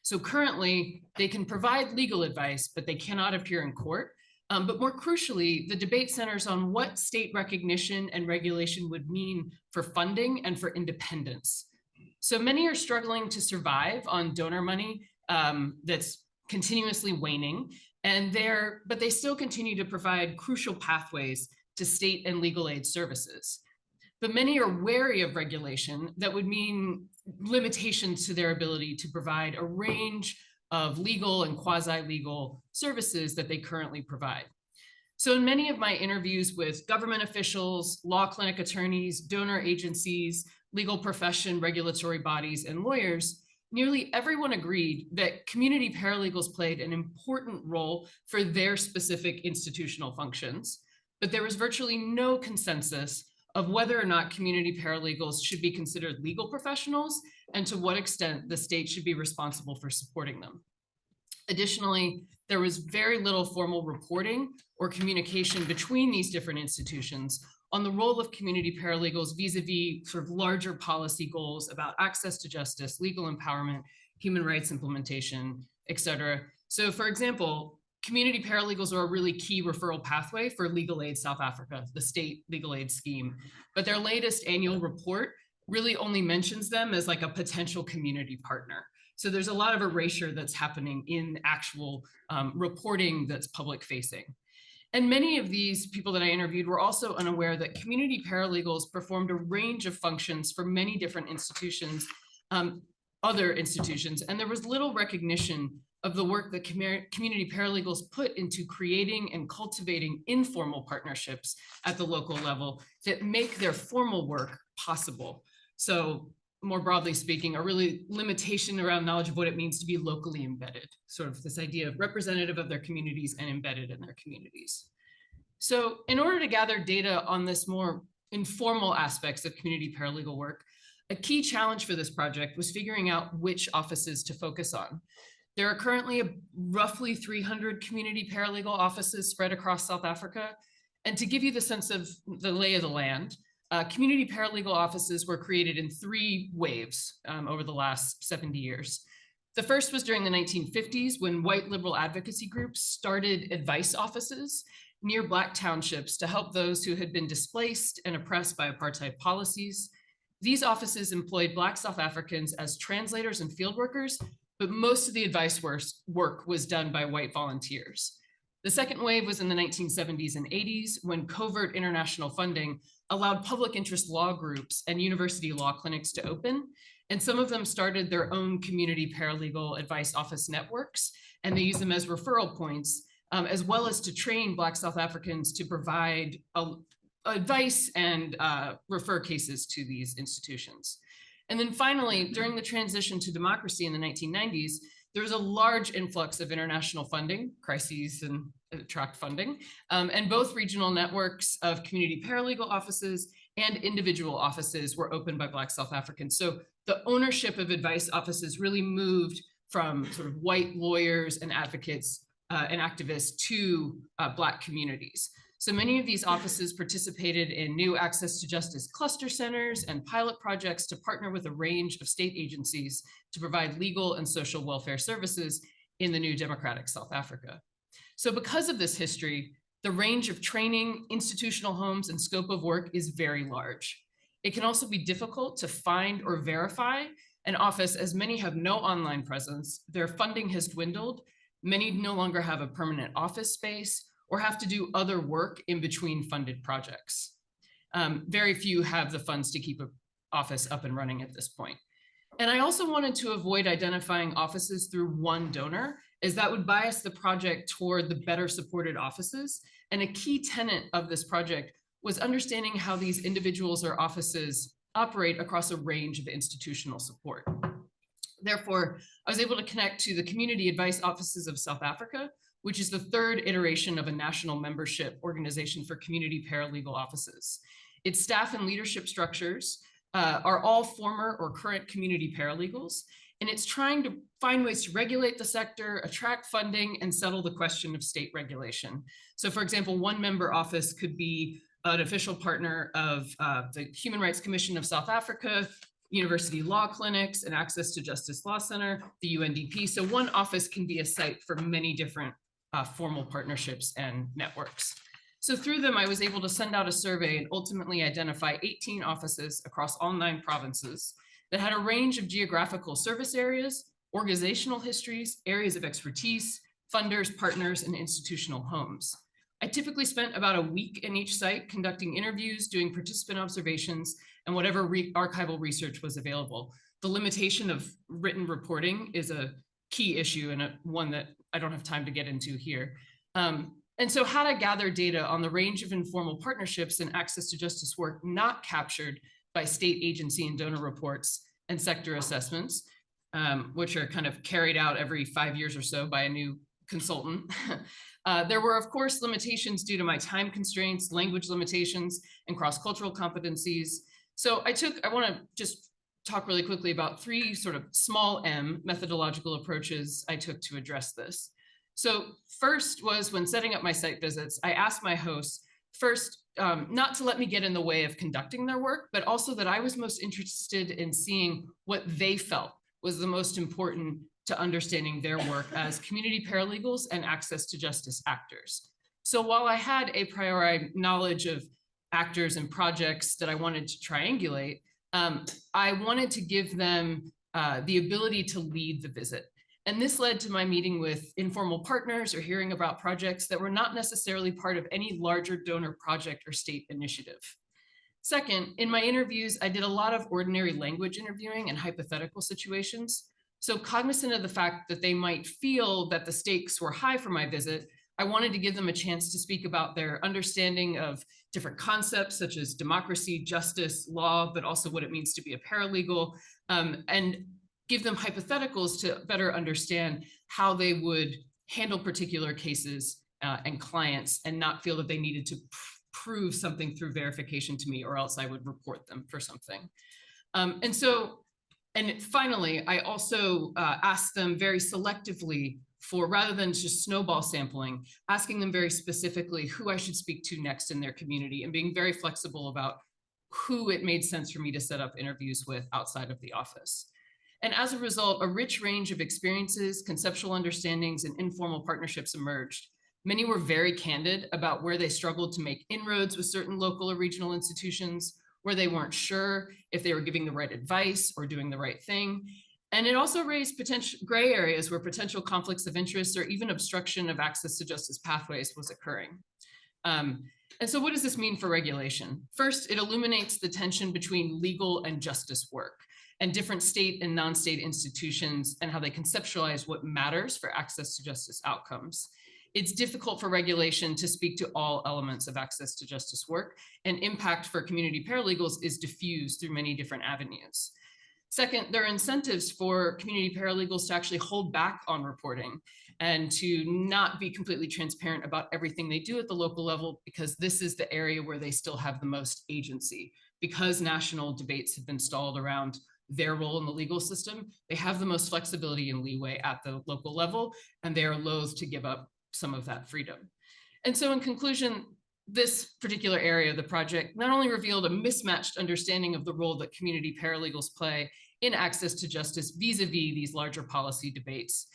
So currently, they can provide legal advice, but they cannot appear in court. But more crucially, the debate centers on what state recognition and regulation would mean for funding and for independence. So many are struggling to survive on donor money that's continuously waning, but they still continue to provide crucial pathways to state and legal aid services. But many are wary of regulation that would mean limitations to their ability to provide a range of legal and quasi-legal services that they currently provide. So in many of my interviews with government officials, law clinic attorneys, donor agencies, legal profession, regulatory bodies, and lawyers, nearly everyone agreed that community paralegals played an important role for their specific institutional functions, but there was virtually no consensus of whether or not community paralegals should be considered legal professionals and to what extent the state should be responsible for supporting them. Additionally, there was very little formal reporting or communication between these different institutions on the role of community paralegals vis-a-vis sort of larger policy goals about access to justice, legal empowerment, human rights implementation, et cetera. So for example, community paralegals are a really key referral pathway for Legal Aid South Africa, the state legal aid scheme. But their latest annual report really only mentions them as like a potential community partner. So there's a lot of erasure that's happening in actual reporting that's public facing. And many of these people that I interviewed were also unaware that community paralegals performed a range of functions for many different institutions, other institutions, and there was little recognition of the work that community paralegals put into creating and cultivating informal partnerships at the local level that make their formal work possible. So more broadly speaking, a really limitation around knowledge of what it means to be locally embedded, sort of this idea of representative of their communities and embedded in their communities. So in order to gather data on this more informal aspects of community paralegal work, a key challenge for this project was figuring out which offices to focus on. There are currently roughly 300 community paralegal offices spread across South Africa. And to give you the sense of the lay of the land, community paralegal offices were created in 3 waves over the last 70 years. The first was during the 1950s when white liberal advocacy groups started advice offices near Black townships to help those who had been displaced and oppressed by apartheid policies. These offices employed Black South Africans as translators and field workers, but most of the advice work was done by white volunteers. The second wave was in the 1970s and 80s when covert international funding allowed public interest law groups and university law clinics to open. And some of them started their own community paralegal advice office networks, and they use them as referral points, as well as to train Black South Africans to provide advice and refer cases to these institutions. And then finally, during the transition to democracy in the 1990s, there was a large influx of international funding, crises and attract funding, and both regional networks of community paralegal offices and individual offices were opened by Black South Africans. So the ownership of advice offices really moved from sort of white lawyers and advocates and activists to Black communities. So many of these offices participated in new access to justice cluster centers and pilot projects to partner with a range of state agencies to provide legal and social welfare services in the new democratic South Africa. So because of this history, the range of training, institutional homes, and scope of work is very large. It can also be difficult to find or verify an office, as many have no online presence, their funding has dwindled, many no longer have a permanent office space, or have to do other work in between funded projects. Very few have the funds to keep an office up and running at this point. And I also wanted to avoid identifying offices through one donor, as that would bias the project toward the better supported offices. And a key tenet of this project was understanding how these individuals or offices operate across a range of institutional support. Therefore, I was able to connect to the community advice offices of South Africa, which is the third iteration of a national membership organization for community paralegal offices. Its staff and leadership structures are all former or current community paralegals, and it's trying to find ways to regulate the sector, attract funding, and settle the question of state regulation. So for example, one member office could be an official partner of the Human Rights Commission of South Africa, University Law Clinics, and Access to Justice Law Center, the UNDP. So one office can be a site for many different formal partnerships and networks. So through them, I was able to send out a survey and ultimately identify 18 offices across all 9 provinces that had a range of geographical service areas, organizational histories, areas of expertise, funders, partners, and institutional homes. I typically spent about a week in each site conducting interviews, doing participant observations, and whatever archival research was available. The limitation of written reporting is a key issue and one that I don't have time to get into here. And so how to gather data on the range of informal partnerships and access to justice work not captured by state agency and donor reports and sector assessments, which are kind of carried out every 5 years or so by a new consultant. There were, of course, limitations due to my time constraints, language limitations, and cross-cultural competencies. So I want to just talk really quickly about 3 sort of small m methodological approaches I took to address this. So first was when setting up my site visits, I asked my hosts first, not to let me get in the way of conducting their work, but also that I was most interested in seeing what they felt was the most important to understanding their work as community paralegals and access to justice actors. So while I had a priori knowledge of actors and projects that I wanted to triangulate, I wanted to give them the ability to lead the visit. And this led to my meeting with informal partners or hearing about projects that were not necessarily part of any larger donor project or state initiative. Second, in my interviews, I did a lot of ordinary language interviewing and hypothetical situations. So cognizant of the fact that they might feel that the stakes were high for my visit, I wanted to give them a chance to speak about their understanding of different concepts such as democracy, justice, law, but also what it means to be a paralegal, and give them hypotheticals to better understand how they would handle particular cases and clients and not feel that they needed to prove something through verification to me or else I would report them for something. And finally, I also asked them very selectively for, rather than just snowball sampling, asking them very specifically who I should speak to next in their community and being very flexible about who it made sense for me to set up interviews with outside of the office. And as a result, a rich range of experiences, conceptual understandings, and informal partnerships emerged. Many were very candid about where they struggled to make inroads with certain local or regional institutions, where they weren't sure if they were giving the right advice or doing the right thing. And it also raised potential gray areas where potential conflicts of interest or even obstruction of access to justice pathways was occurring. And so what does this mean for regulation? First, it illuminates the tension between legal and justice work and different state and non-state institutions and how they conceptualize what matters for access to justice outcomes. It's difficult for regulation to speak to all elements of access to justice work, and impact for community paralegals is diffused through many different avenues. Second, there are incentives for community paralegals to actually hold back on reporting and to not be completely transparent about everything they do at the local level, because this is the area where they still have the most agency. Because national debates have been stalled around their role in the legal system, they have the most flexibility and leeway at the local level, and they are loath to give up some of that freedom. And so in conclusion, this particular area of the project not only revealed a mismatched understanding of the role that community paralegals play in access to justice vis-a-vis these larger policy debates,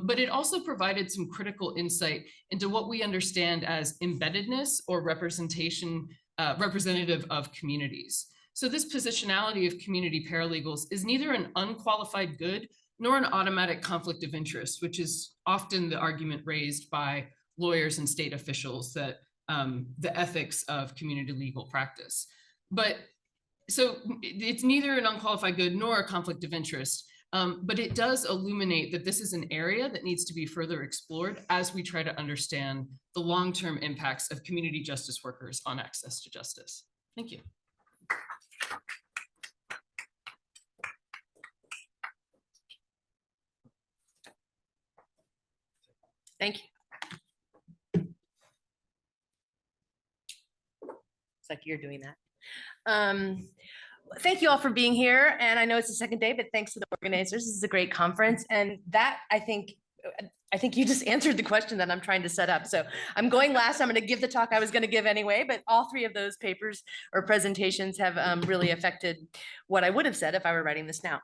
but it also provided some critical insight into what we understand as embeddedness or representation, representative of communities. So this positionality of community paralegals is neither an unqualified good nor an automatic conflict of interest, which is often the argument raised by lawyers and state officials that the ethics of community legal practice. But so it's neither an unqualified good nor a conflict of interest, but it does illuminate that this is an area that needs to be further explored as we try to understand the long-term impacts of community justice workers on access to justice. Thank you. Thank you. like you're doing that. Thank you all for being here. And I know it's the second day, but thanks to the organizers. This is a great conference. And that, I think you just answered the question that I'm trying to set up. So I'm going last. I'm going to give the talk I was going to give anyway, but all three of those papers or presentations have really affected what I would have said if I were writing this now.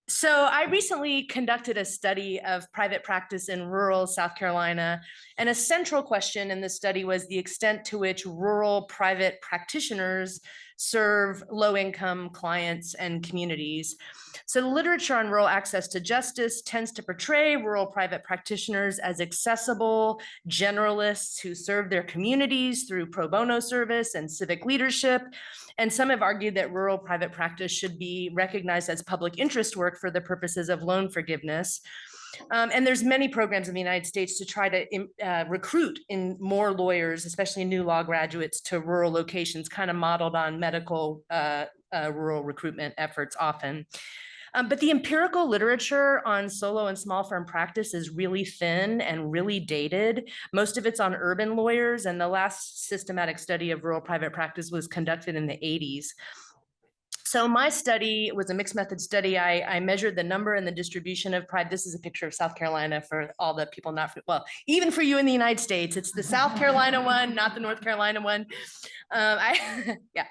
So I recently conducted a study of private practice in rural South Carolina, and a central question in the study was the extent to which rural private practitioners serve low-income clients and communities. So the literature on rural access to justice tends to portray rural private practitioners as accessible generalists who serve their communities through pro bono service and civic leadership. And some have argued that rural private practice should be recognized as public interest work for the purposes of loan forgiveness. And there's many programs in the United States to try to recruit in more lawyers, especially new law graduates, to rural locations, kind of modeled on medical rural recruitment efforts often. But the empirical literature on solo and small firm practice is really thin and really dated. Most of it's on urban lawyers, and the last systematic study of rural private practice was conducted in the 80s. So my study was a mixed method study. I measured the number and the distribution of private. This is a picture of South Carolina for all the people not, well, even for you in the United States, it's the South Carolina one, not the North Carolina one. Yeah,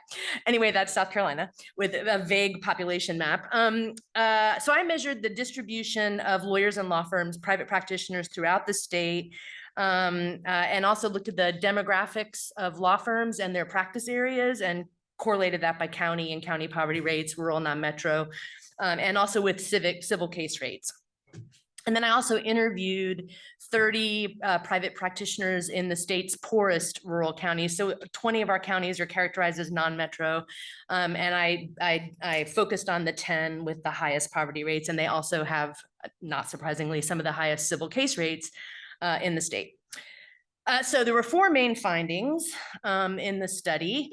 anyway, that's South Carolina with a vague population map. So I measured the distribution of lawyers and law firms, private practitioners throughout the state, and also looked at the demographics of law firms and their practice areas and correlated that by county and county poverty rates, rural, non-metro, and also with civil case rates. And then I also interviewed 30 private practitioners in the state's poorest rural counties. So 20 of our counties are characterized as non-metro. And I focused on the 10 with the highest poverty rates. And they also have, not surprisingly, some of the highest civil case rates in the state. So there were four main findings in the study.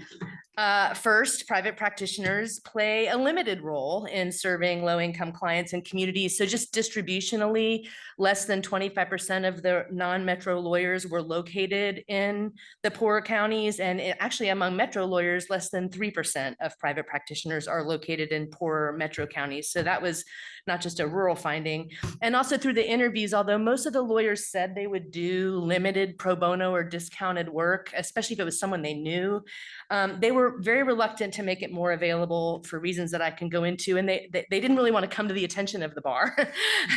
First, private practitioners play a limited role in serving low-income clients and communities. So just distributionally, less than 25% of the non-metro lawyers were located in the poorer counties. And actually among metro lawyers, less than 3% of private practitioners are located in poorer metro counties. So that was not just a rural finding. And also through the interviews, although most of the lawyers said they would do limited pro bono or discounted work, especially if it was someone they knew, they were very reluctant to make it more available for reasons that I can go into. And they didn't really want to come to the attention of the bar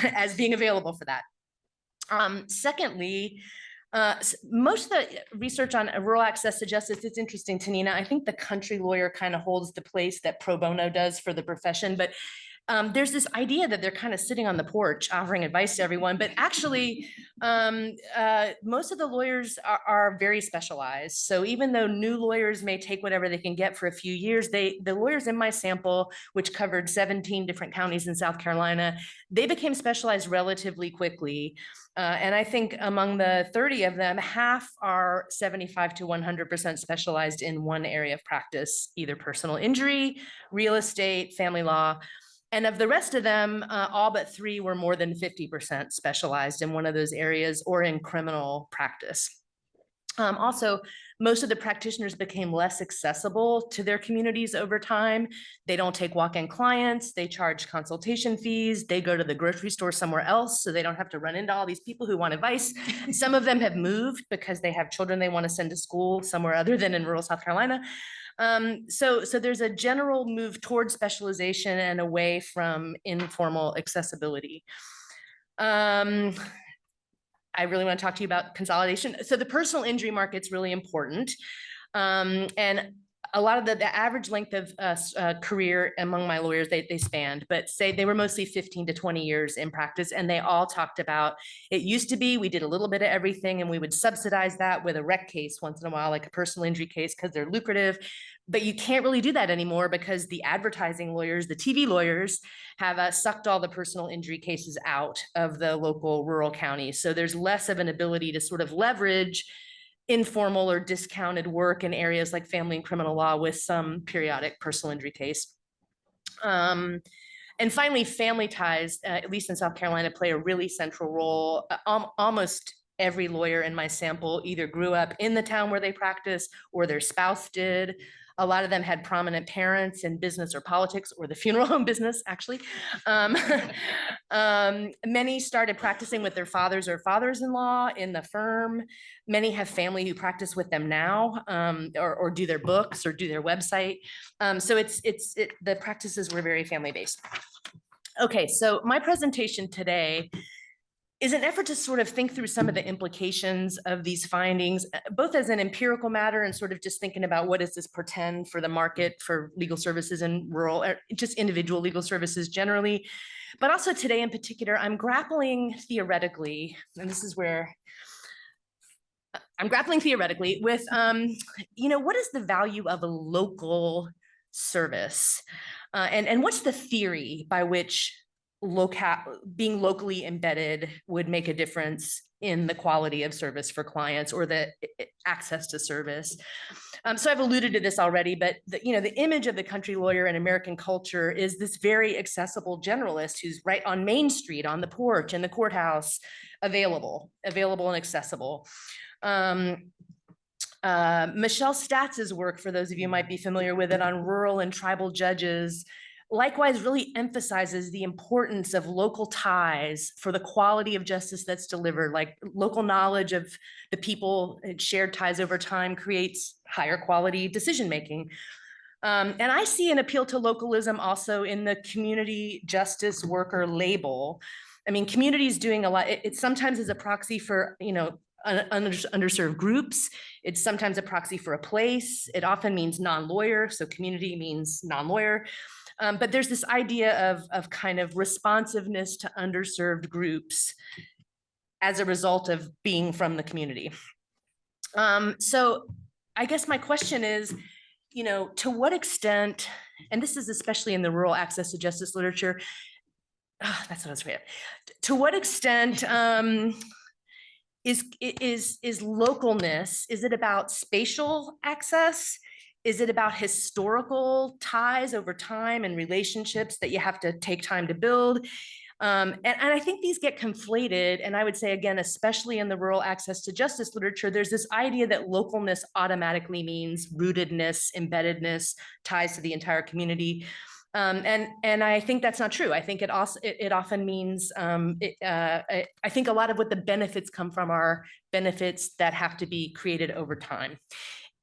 as being available for that. Secondly, most of the research on rural access to justice, it's interesting, Tanina. I think the country lawyer kind of holds the place that pro bono does for the profession, but there's this idea that they're kind of sitting on the porch offering advice to everyone, but actually most of the lawyers are very specialized. So even though new lawyers may take whatever they can get for a few years, the lawyers in my sample, which covered 17 different counties in South Carolina, they became specialized relatively quickly. And I think among the 30 of them, half are 75 to 100% specialized in one area of practice, either personal injury, real estate, family law. And of the rest of them, all but 3 were more than 50% specialized in one of those areas or in criminal practice. Also, most of the practitioners became less accessible to their communities over time. They don't take walk-in clients, they charge consultation fees, they go to the grocery store somewhere else so they don't have to run into all these people who want advice. Some of them have moved because they have children they want to send to school somewhere other than in rural South Carolina. So there's a general move towards specialization and away from informal accessibility. I really want to talk to you about consolidation. So the personal injury market's really important. And a lot of the average length of career among my lawyers, they spanned, but say they were mostly 15 to 20 years in practice. And they all talked about, it used to be, we did a little bit of everything and we would subsidize that with a rec case once in a while, like a personal injury case, because they're lucrative. But you can't really do that anymore because the advertising lawyers, the TV lawyers have sucked all the personal injury cases out of the local rural counties. So there's less of an ability to sort of leverage informal or discounted work in areas like family and criminal law with some periodic personal injury case. And finally, family ties, at least in South Carolina, play a really central role. Almost every lawyer in my sample either grew up in the town where they practice or their spouse did. A lot of them had prominent parents in business or politics or the funeral home business, actually. Many started practicing with their fathers or fathers-in-law in the firm. Many have family who practice with them now, or do their books or do their website. So the practices were very family-based. Okay, so my presentation today is an effort to sort of think through some of the implications of these findings, both as an empirical matter and sort of just thinking about what does this portend for the market for legal services in rural, or just individual legal services generally. But also today in particular, I'm grappling theoretically, and this is where I'm grappling theoretically with, what is the value of a local service? And what's the theory by which being locally embedded would make a difference in the quality of service for clients or the access to service. So I've alluded to this already, but the image of the country lawyer in American culture is this very accessible generalist who's right on Main Street, on the porch in the courthouse, available and accessible. Michelle Statz's work, for those of you who might be familiar with it, on rural and tribal judges, likewise really emphasizes the importance of local ties for the quality of justice that's delivered. Like local knowledge of the people and shared ties over time creates higher quality decision-making. And I see an appeal to localism also in the community justice worker label. I mean, community is doing a lot. It sometimes is a proxy for, underserved groups. It's sometimes a proxy for a place. It often means non-lawyer. So community means non-lawyer. But there's this idea of kind of responsiveness to underserved groups as a result of being from the community. So I guess my question is, to what extent, and this is especially in the rural access to justice literature, that's what I was afraid of. To what extent is localness, is it about spatial access? Is it about historical ties over time and relationships that you have to take time to build? And I think these get conflated. And I would say, again, especially in the rural access to justice literature, there's this idea that localness automatically means rootedness, embeddedness, ties to the entire community. And I think that's not true. I think it often means, I think a lot of what the benefits come from are benefits that have to be created over time.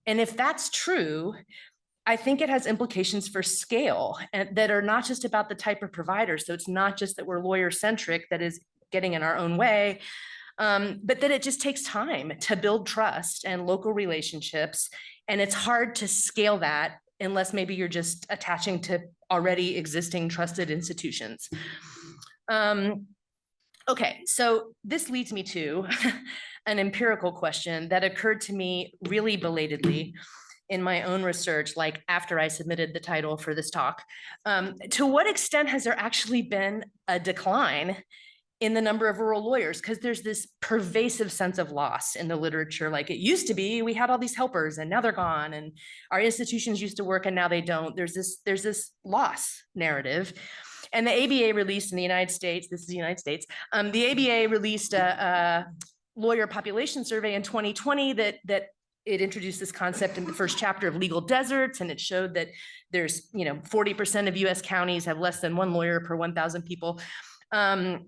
And if that's true, I think it has implications for scale and that are not just about the type of provider. So it's not just that we're lawyer centric, that is getting in our own way, but that it just takes time to build trust and local relationships. And it's hard to scale that unless maybe you're just attaching to already existing trusted institutions. Okay, so this leads me to an empirical question that occurred to me really belatedly in my own research, like after I submitted the title for this talk. To what extent has there actually been a decline in the number of rural lawyers? Because there's this pervasive sense of loss in the literature. Like it used to be, we had all these helpers and now they're gone, and our institutions used to work and now they don't. There's this loss narrative. And the ABA released in the United States, this is the United States, the ABA released a lawyer population survey in 2020 that it introduced this concept in the first chapter of legal deserts, and it showed that there's 40% of US counties have less than one lawyer per 1,000 people. And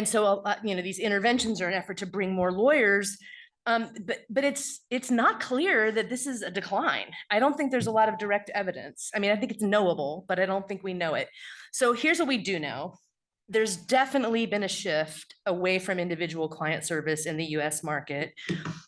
so these interventions are an effort to bring more lawyers. But it's not clear that this is a decline. I don't think there's a lot of direct evidence. I mean, I think it's knowable, but I don't think we know it. So here's what we do know. There's definitely been a shift away from individual client service in the US market.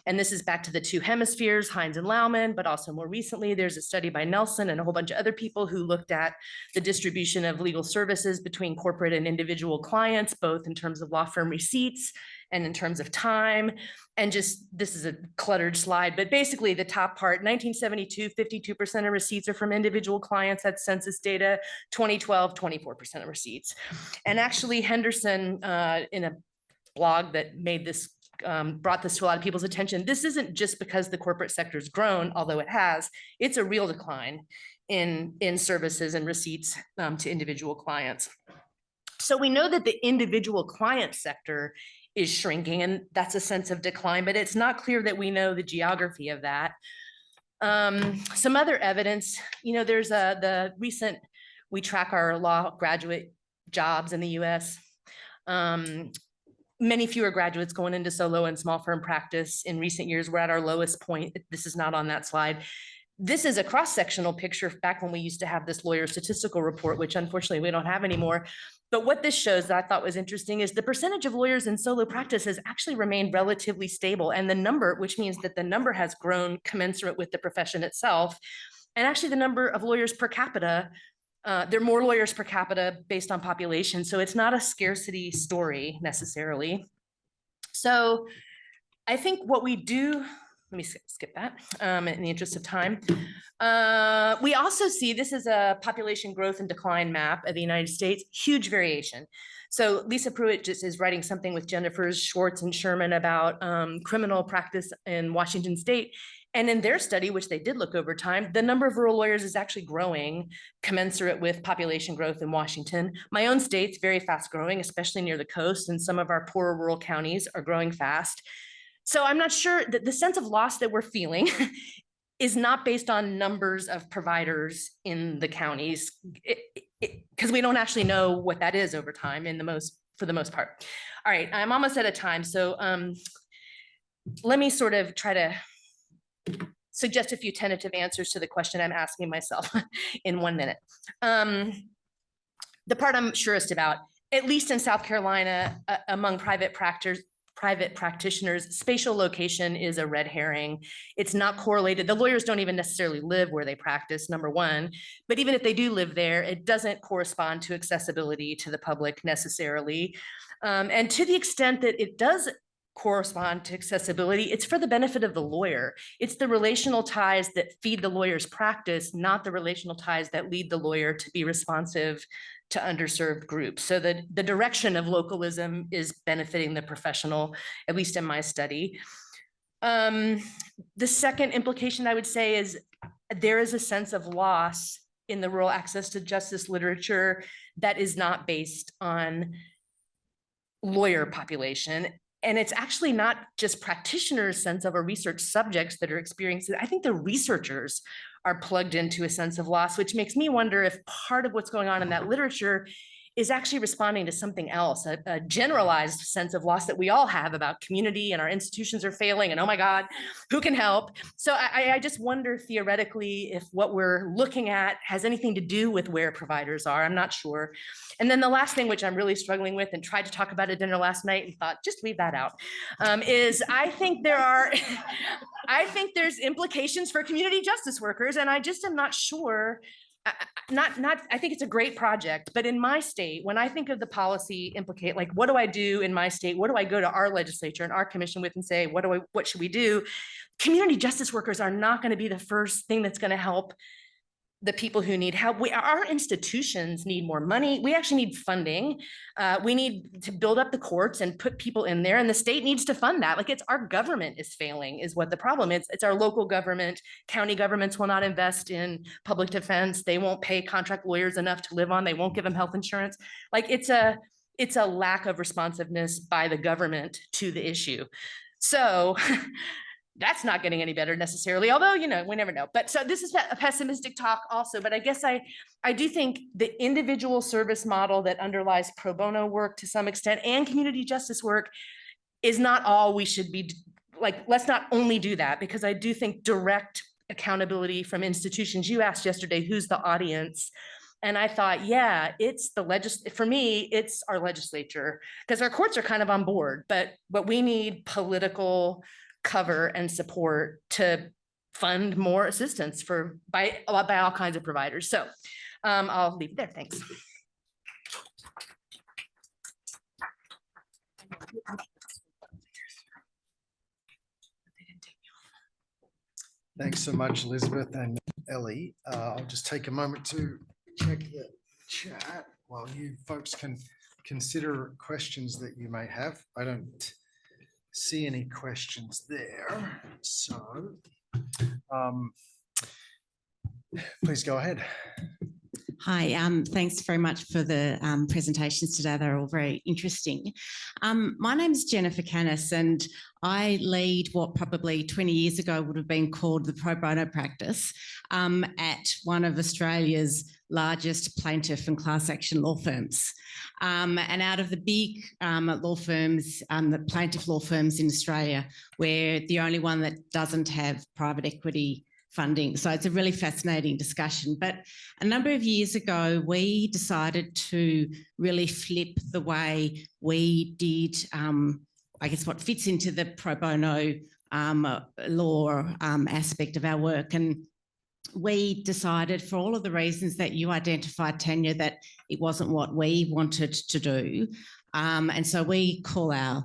And this is back to the two hemispheres, Hines and Lauman, but also more recently, there's a study by Nelson and a whole bunch of other people who looked at the distribution of legal services between corporate and individual clients, both in terms of law firm receipts and in terms of time. And just, this is a cluttered slide, but basically the top part, 1972, 52% of receipts are from individual clients. That's census data. 2012, 24% of receipts. And actually Henderson, in a blog that made this, brought this to a lot of people's attention, this isn't just because the corporate sector's grown, although it has, it's a real decline in services and receipts to individual clients. So we know that the individual client sector is shrinking, and that's a sense of decline, but it's not clear that we know the geography of that. Some other evidence, there's the recent, we track our law graduate jobs in the US. Many fewer graduates going into solo and small firm practice in recent years. We're at our lowest point. This is not on that slide. This is a cross-sectional picture back when we used to have this lawyer statistical report, which unfortunately we don't have anymore. But what this shows that I thought was interesting is the percentage of lawyers in solo practice has actually remained relatively stable. And the number, which means that the number has grown commensurate with the profession itself. And actually the number of lawyers per capita, there are more lawyers per capita based on population. So it's not a scarcity story necessarily. So I think what we do, let me skip that in the interest of time. We also see, this is a population growth and decline map of the United States, huge variation. So Lisa Pruitt just is writing something with Jennifer Schwartz and Sherman about criminal practice in Washington State. And in their study, which they did look over time, the number of rural lawyers is actually growing commensurate with population growth in Washington. My own state's very fast growing, especially near the coast, and some of our poorer rural counties are growing fast. So I'm not sure that the sense of loss that we're feeling is not based on numbers of providers in the counties, because we don't actually know what that is over time for the most part. All right, I'm almost out of time. So let me sort of try to suggest a few tentative answers to the question I'm asking myself in 1 minute. The part I'm surest about, at least in South Carolina, among private practitioners, spatial location is a red herring. It's not correlated. The lawyers don't even necessarily live where they practice, number one. But even if they do live there, it doesn't correspond to accessibility to the public necessarily. And to the extent that it does correspond to accessibility, it's for the benefit of the lawyer. It's the relational ties that feed the lawyer's practice, not the relational ties that lead the lawyer to be responsive to underserved groups. So the direction of localism is benefiting the professional, at least in my study. The second implication I would say is there is a sense of loss in the rural access to justice literature that is not based on lawyer population. And it's actually not just practitioners' sense of or research subjects that are experiencing it. I think the researchers are plugged into a sense of loss, which makes me wonder if part of what's going on in that literature is actually responding to something else, a generalized sense of loss that we all have about community and our institutions are failing and oh my God, who can help? So I just wonder theoretically if what we're looking at has anything to do with where providers are. I'm not sure. And then the last thing, which I'm really struggling with and tried to talk about at dinner last night and thought, just leave that out, is I think there's implications for community justice workers, and I just am not sure. I think it's a great project, but in my state, when I think of the policy implicate, like, what do I do in my state? What do I go to our legislature and our commission with and say, what should we do? Community justice workers are not going to be the first thing that's going to help the people who need help. Our institutions need more money. We actually need funding. We need to build up the courts and put people in there, and the state needs to fund that. Like, it's our government is failing is what the problem is. It's our local government. County governments will not invest in public defense. They won't pay contract lawyers enough to live on. They won't give them health insurance. Like, it's a lack of responsiveness by the government to the issue. So that's not getting any better necessarily, although, we never know. But so this is a pessimistic talk also, but I guess I do think the individual service model that underlies pro bono work to some extent and community justice work is not all we should be, like, let's not only do that, because I do think direct accountability from institutions. You asked yesterday, who's the audience? And I thought, yeah, it's for me, it's our legislature, because our courts are kind of on board, but we need political cover and support to fund more assistance by all kinds of providers. So I'll leave it there. Thanks. Thanks so much, Elizabeth and Ellie. I'll just take a moment to check the chat while you folks can consider questions that you may have. I don't see any questions there, so please go ahead. Hi, thanks very much for the presentations today. They're all very interesting. My name is Jennifer Canis and I lead what probably 20 years ago would have been called the pro bono practice at one of Australia's largest plaintiff and class action law firms. And out of the big law firms, the plaintiff law firms in Australia, we're the only one that doesn't have private equity funding. So it's a really fascinating discussion. But a number of years ago, we decided to really flip the way we did, I guess, what fits into the pro bono law aspect of our work. And we decided, for all of the reasons that you identified, Tanya, that it wasn't what we wanted to do. And so we call our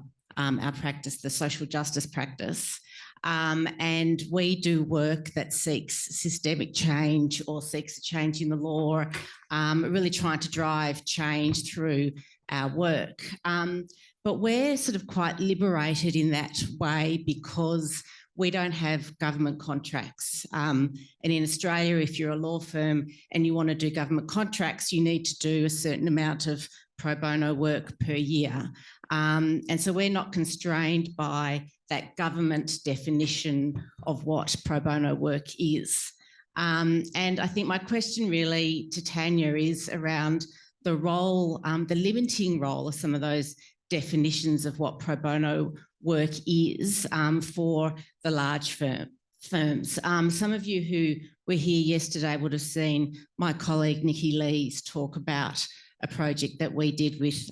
practice the social justice practice. And we do work that seeks systemic change or seeks a change in the law, really trying to drive change through our work. But we're sort of quite liberated in that way because we don't have government contracts. And in Australia, if you're a law firm and you want to do government contracts, you need to do a certain amount of pro bono work per year. And so we're not constrained by that government definition of what pro bono work is. And I think my question really to Tanya is around the role, the limiting role of some of those definitions of what pro bono work is for the large firms. Some of you who were here yesterday would have seen my colleague Nikki Lee's talk about a project that we did with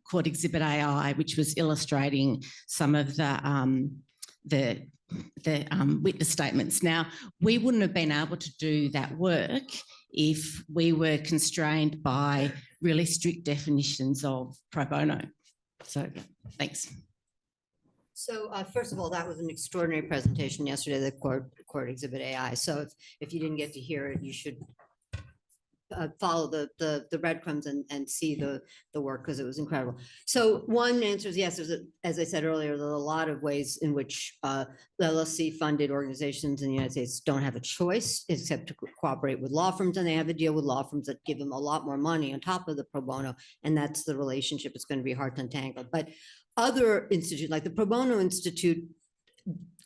called Exhibit AI, which was illustrating some of the witness statements. Now, we wouldn't have been able to do that work if we were constrained by really strict definitions of pro bono. So, thanks. So first of all, that was an extraordinary presentation yesterday, the court Exhibit AI. So if you didn't get to hear it, you should follow the breadcrumbs and see the work because it was incredible. So one answer is yes, as I said earlier, there are a lot of ways in which LLC funded organizations in the United States don't have a choice except to cooperate with law firms, and they have to deal with law firms that give them a lot more money on top of the pro bono, and that's the relationship. It's going to be hard to untangle. But other institutes like the Pro Bono Institute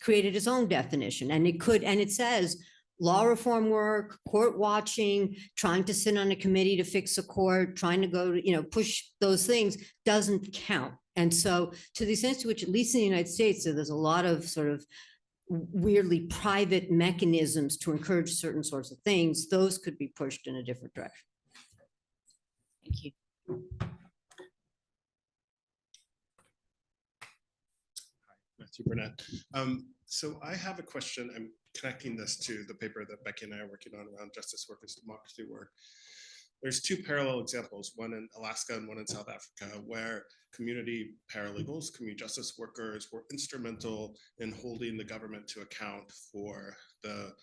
created its own definition, and it says law reform work, court watching, trying to sit on a committee to fix a court, trying to go to, push those things doesn't count. And so to the extent to which, at least in the United States, so there's a lot of sort of weirdly private mechanisms to encourage certain sorts of things, those could be pushed in a different direction. Thank you. Matthew Burnett. So I have a question. I'm connecting this to the paper that Becky and I are working on around justice work as democracy work. There's two parallel examples, one in Alaska and one in South Africa, where community paralegals, community justice workers were instrumental in holding the government to account for the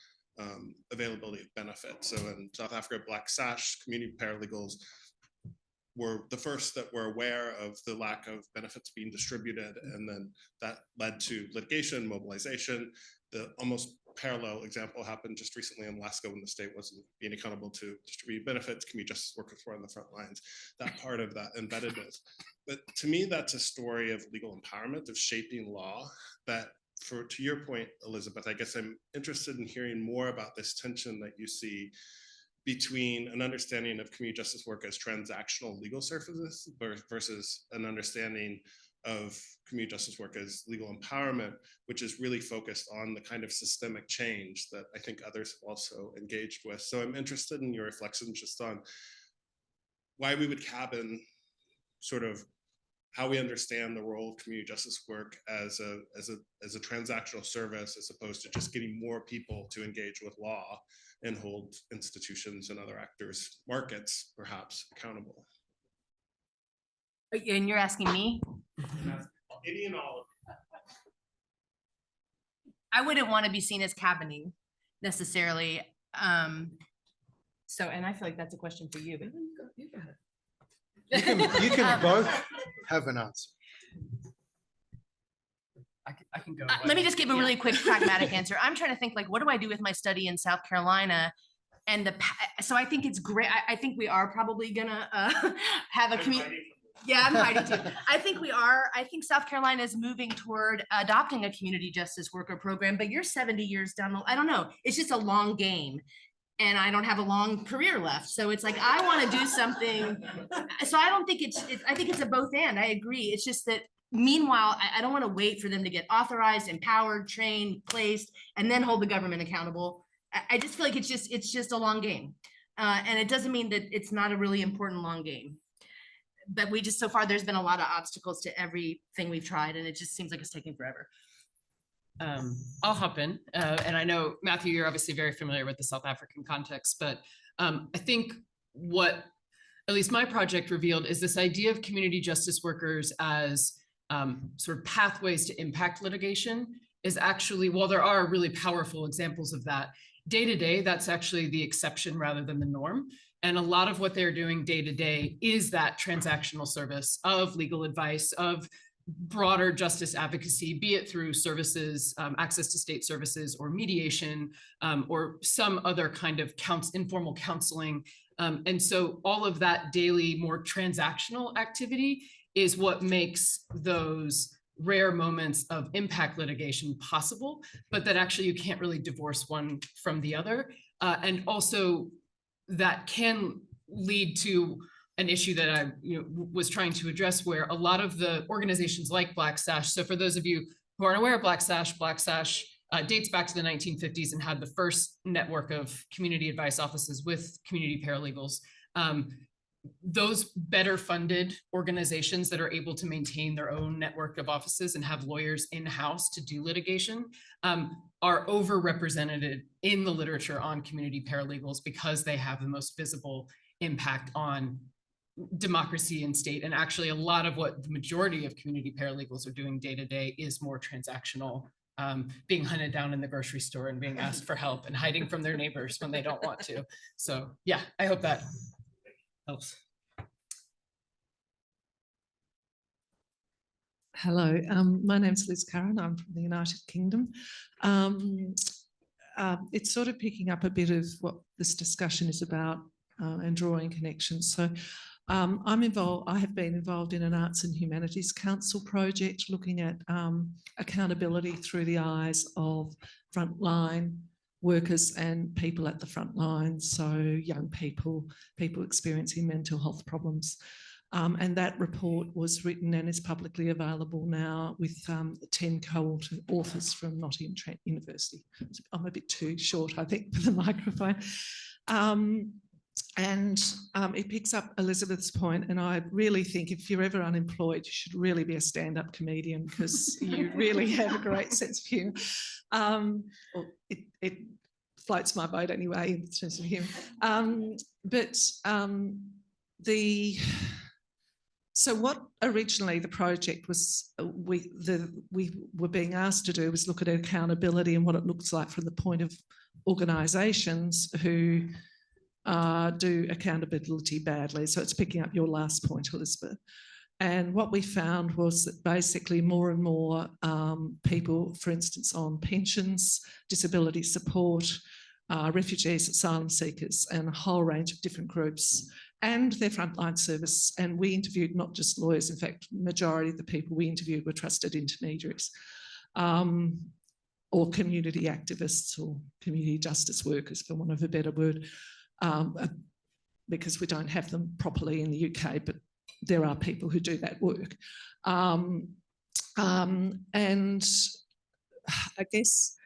availability of benefits. So in South Africa, Black Sash community paralegals were the first that were aware of the lack of benefits being distributed, and then that led to litigation, mobilization. The almost parallel example happened just recently in Alaska when the state wasn't being accountable to distribute benefits. Community justice workers were on the front lines, that part of that embeddedness. But to me, that's a story of legal empowerment, of shaping law that, to your point, Elizabeth, I guess I'm interested in hearing more about this tension that you see between an understanding of community justice work as transactional legal services versus an understanding of community justice work as legal empowerment, which is really focused on the kind of systemic change that I think others have also engaged with. So I'm interested in your reflections just on why we would cabin sort of how we understand the role of community justice work as a transactional service, as opposed to just getting more people to engage with law and hold institutions and other actors, markets perhaps, accountable. And you're asking me? Any and all. I wouldn't want to be seen as cabining necessarily. So, and I feel like that's a question for you, but you go ahead. You can both have an answer. I can go. Let me just give a really quick pragmatic answer. I'm trying to think, like, what do I do with my study in South Carolina And so I think it's great. I think we are probably gonna have a community. Yeah, I'm hiding too. I think we are. I think South Carolina is moving toward adopting a community justice worker program, but you're 70 years down the, I don't know. It's just a long game. And I don't have a long career left. So it's like, I want to do something. So I don't think I think it's a both and. I agree. It's just that meanwhile, I don't want to wait for them to get authorized, empowered, trained, placed, and then hold the government accountable. I just feel like it's just a long game. And it doesn't mean that it's not a really important long game. But so far, there's been a lot of obstacles to everything we've tried, and it just seems like it's taking forever. I'll hop in. And I know, Matthew, you're obviously very familiar with the South African context, but I think what at least my project revealed is this idea of community justice workers as sort of pathways to impact litigation is actually, while there are really powerful examples of that, day to day, that's actually the exception rather than the norm. And a lot of what they're doing day to day is that transactional service of legal advice, of broader justice advocacy, be it through services, access to state services or mediation, or some other kind of informal counseling. And so all of that daily, more transactional activity is what makes those rare moments of impact litigation possible, but that actually you can't really divorce one from the other. And also that can lead to an issue that I was trying to address, where a lot of the organizations like Black Sash, so for those of you who aren't aware of Black Sash dates back to the 1950s and had the first network of community advice offices with community paralegals. Those better funded organizations that are able to maintain their own network of offices and have lawyers in-house to do litigation are overrepresented in the literature on community paralegals because they have the most visible impact on democracy and state. And actually a lot of what the majority of community paralegals are doing day to day is more transactional, being hunted down in the grocery store and being asked for help and hiding from their neighbors when they don't want to. So yeah, I hope that helps. Hello, my name's Liz Curran. I'm from the United Kingdom. It's sort of picking up a bit of what this discussion is about and drawing connections. So I'm involved, I have been involved in an Arts and Humanities Council project looking at accountability through the eyes of frontline workers and people at the front lines, so young people, people experiencing mental health problems. And that report was written and is publicly available now with 10 co-authors from Nottingham Trent University. I'm a bit too short, I think, for the microphone. It picks up Elizabeth's point, and I really think if you're ever unemployed, you should really be a stand-up comedian because you really have a great sense of humour. It floats my boat anyway in terms of humour. So what originally the project was, we were being asked to do was look at accountability and what it looks like from the point of organisations who do accountability badly. So it's picking up your last point, Elizabeth. And what we found was that basically more and more people, for instance, on pensions, disability support, refugees, asylum seekers, and a whole range of different groups and their frontline service. And we interviewed not just lawyers, in fact, the majority of the people we interviewed were trusted intermediaries or community activists or community justice workers, for want of a better word, because we don't have them properly in the UK, but there are people who do that work. And I guess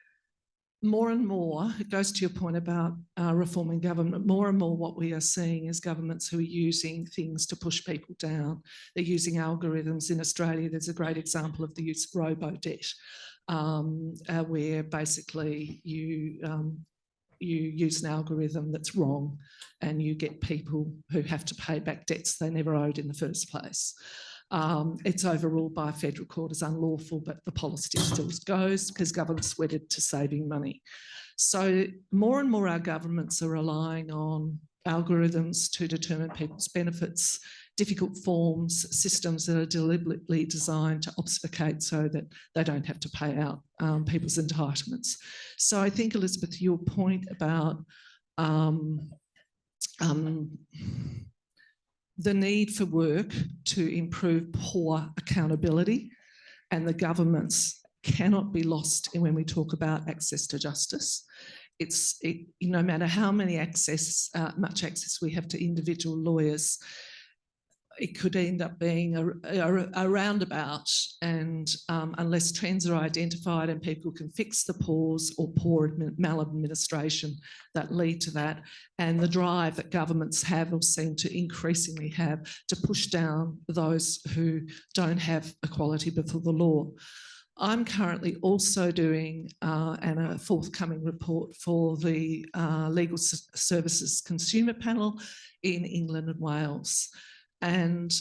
more and more, it goes to your point about reforming government, more and more what we are seeing is governments who are using things to push people down. They're using algorithms. In Australia, there's a great example of the use of robo-debt, where basically you use an algorithm that's wrong and you get people who have to pay back debts they never owed in the first place. It's overruled by a federal court as unlawful, but the policy still goes because government's wedded to saving money. So more and more our governments are relying on algorithms to determine people's benefits, difficult forms, systems that are deliberately designed to obfuscate so that they don't have to pay out people's entitlements. So I think, Elizabeth, your point about the need for work to improve poor accountability, and the governments cannot be lost when we talk about access to justice. No matter how many much access we have to individual lawyers, it could end up being a roundabout, and unless trends are identified and people can fix the pause or poor maladministration that lead to that, and the drive that governments have or seem to increasingly have to push down those who don't have equality before the law. I'm currently also doing a forthcoming report for the Legal Services Consumer Panel in England and Wales. And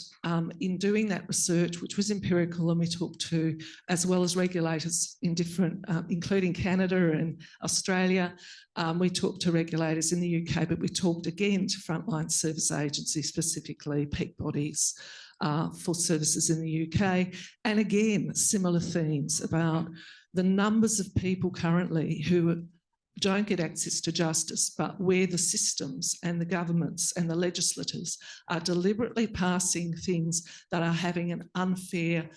in doing that research, which was empirical, and we talked to, as well as regulators in different, including Canada and Australia, we talked to regulators in the UK, but we talked again to frontline service agencies, specifically peak bodies for services in the UK. And again, similar themes about the numbers of people currently who don't get access to justice, but where the systems and the governments and the legislators are deliberately passing things that are having an unfair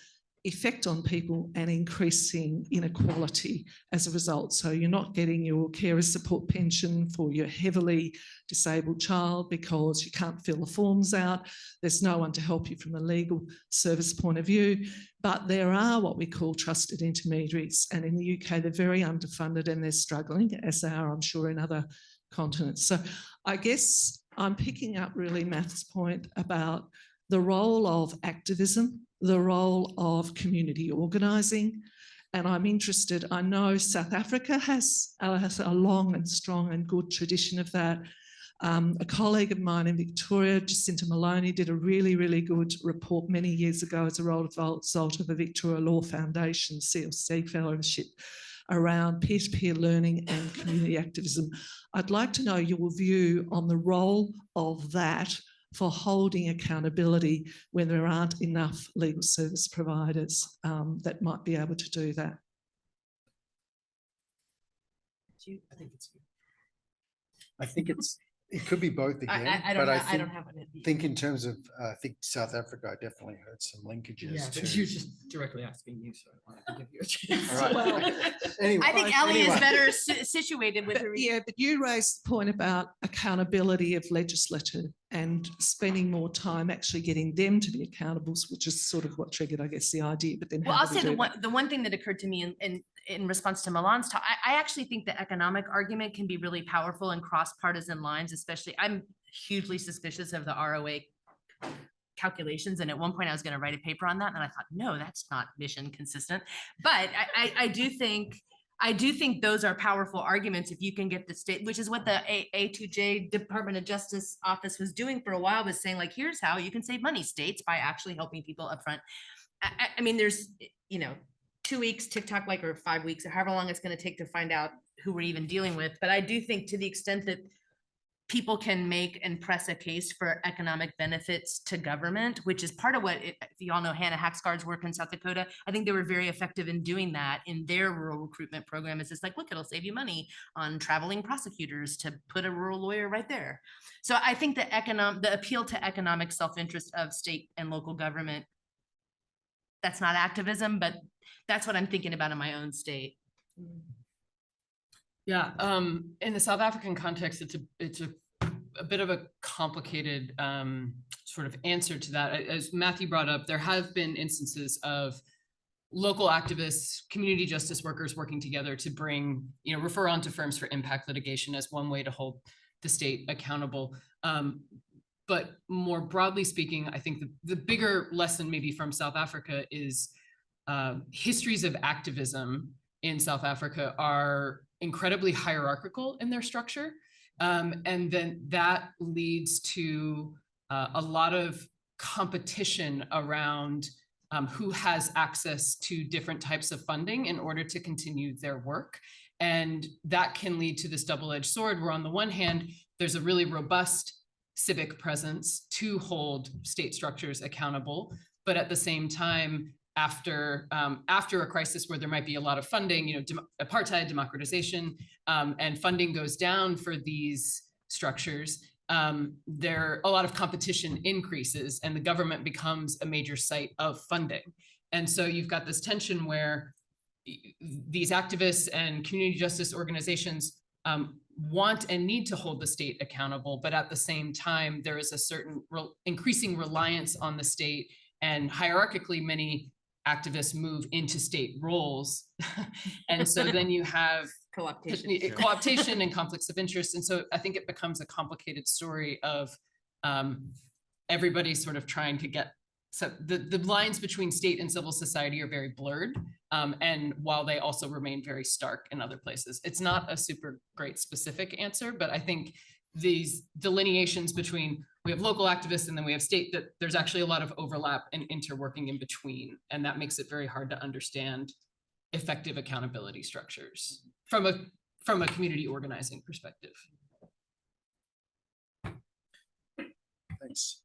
effect on people and increasing inequality as a result. So you're not getting your carer support pension for your heavily disabled child because you can't fill the forms out. There's no one to help you from a legal service point of view. But there are what we call trusted intermediaries. And in the UK, they're very underfunded and they're struggling, as they are, I'm sure, in other continents. So I guess I'm picking up really Matt's point about the role of activism, the role of community organising. And I'm interested, I know South Africa has a long and strong and good tradition of that. A colleague of mine in Victoria, Jacinta Maloney, did a really, really good report many years ago as a result of the Victoria Law Foundation CLC fellowship around peer-to-peer learning and community activism. I'd like to know your view on the role of that for holding accountability when there aren't enough legal service providers that might be able to do that. I think it could be both again. I don't have it. Think in terms of, I think South Africa, I definitely heard some linkages Yeah, to. but she was just directly asking you, so I wanted to give you a chance. All right. Well, Anyway, I think Ellie anyway. is better situated with her. Yeah, but you raised the point about accountability of legislature and spending more time actually getting them to be accountable, which is sort of what triggered, I guess, the idea. But then, Well, how I'll do we say do the one thing that occurred to me in response to Milan's talk, I actually think the economic argument can be really powerful and cross partisan lines, especially I'm hugely suspicious of the ROA calculations. And at one point I was going to write a paper on that. And I thought, no, that's not mission consistent. But I do think those are powerful arguments if you can get the state, which is what the IA2J Department of Justice office was doing for a while, was saying like, here's how you can save money, states, by actually helping people up front. I mean, there's, 2 weeks, TikTok, or 5 weeks, or however long it's going to take to find out who we're even dealing with. But I do think to the extent that people can make and press a case for economic benefits to government, which is part of what, if you all know Hannah Haxgard's work in South Dakota, I think they were very effective in doing that in their rural recruitment program. It's just like, look, it'll save you money on traveling prosecutors to put a rural lawyer right there. So I think the appeal to economic self-interest of state and local government, that's not activism, but that's what I'm thinking about in my own state. Yeah, in the South African context, it's a bit of a complicated sort of answer to that. As Matthew brought up, there have been instances of local activists, community justice workers working together to bring, refer on to firms for impact litigation as one way to hold the state accountable. But more broadly speaking, I think the bigger lesson maybe from South Africa is histories of activism in South Africa are incredibly hierarchical in their structure. And then that leads to a lot of competition around who has access to different types of funding in order to continue their work. And that can lead to this double-edged sword where on the one hand, there's a really robust civic presence to hold state structures accountable. But at the same time, after a crisis where there might be a lot of funding, apartheid, democratization, and funding goes down for these structures, there a lot of competition increases and the government becomes a major site of funding. And so you've got this tension where these activists and community justice organizations want and need to hold the state accountable, but at the same time, there is a certain increasing reliance on the state, and hierarchically, many activists move into state roles. And so then you have co-optation and conflicts of interest. And so I think it becomes a complicated story of everybody sort of trying to get, so the lines between state and civil society are very blurred. And while they also remain very stark in other places, it's not a super great specific answer, but I think these delineations between, we have local activists and then we have state, that there's actually a lot of overlap and interworking in between. And that makes it very hard to understand effective accountability structures from a community organizing perspective. Thanks.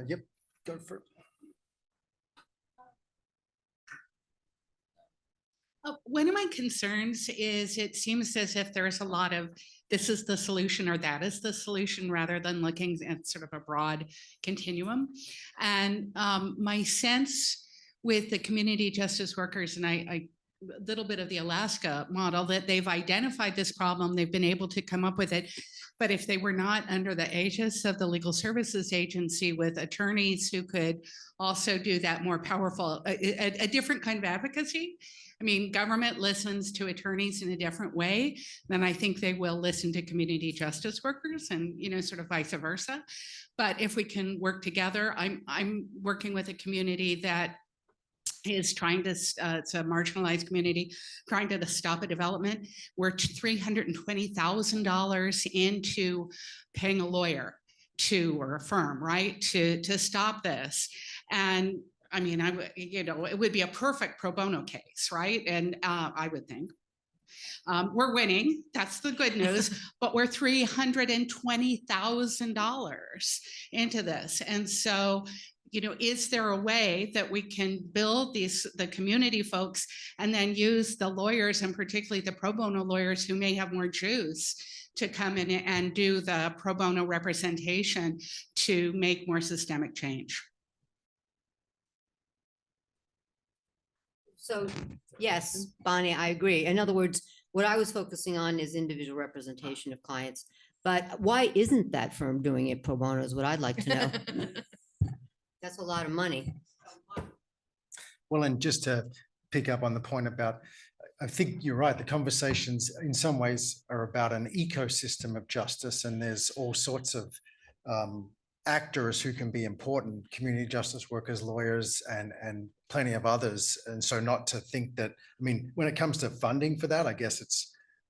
Yep, go for it. One of my concerns is it seems as if there's a lot of this is the solution or that is the solution rather than looking at sort of a broad continuum. And my sense with the community justice workers, and a little bit of the Alaska model, that they've identified this problem, they've been able to come up with it. But if they were not under the aegis of the Legal Services Agency with attorneys who could also do that more powerful, a different kind of advocacy. I mean, government listens to attorneys in a different way than I think they will listen to community justice workers, and, you know, sort of vice versa. But if we can work together, I'm working with a community that is trying to, it's a marginalized community, trying to stop a development. We're $320,000 into paying a lawyer or a firm, right, to stop this. And I mean, you know, it would be a perfect pro bono case, right? And I would think. We're winning, that's the good news, but we're $320,000 into this. And so, you know, is there a way that we can build the community folks and then use the lawyers, and particularly the pro bono lawyers who may have more juice, to come in and do the pro bono representation to make more systemic change? So yes, Bonnie, I agree. In other words, what I was focusing on is individual representation of clients. But why isn't that firm doing it pro bono is what I'd like to know. That's a lot of money. Well, and just to pick up on the point about, I think you're right, the conversations in some ways are about an ecosystem of justice, and there's all sorts of actors who can be important, community justice workers, lawyers, and plenty of others. And so not to think that, I mean, when it comes to funding for that, I guess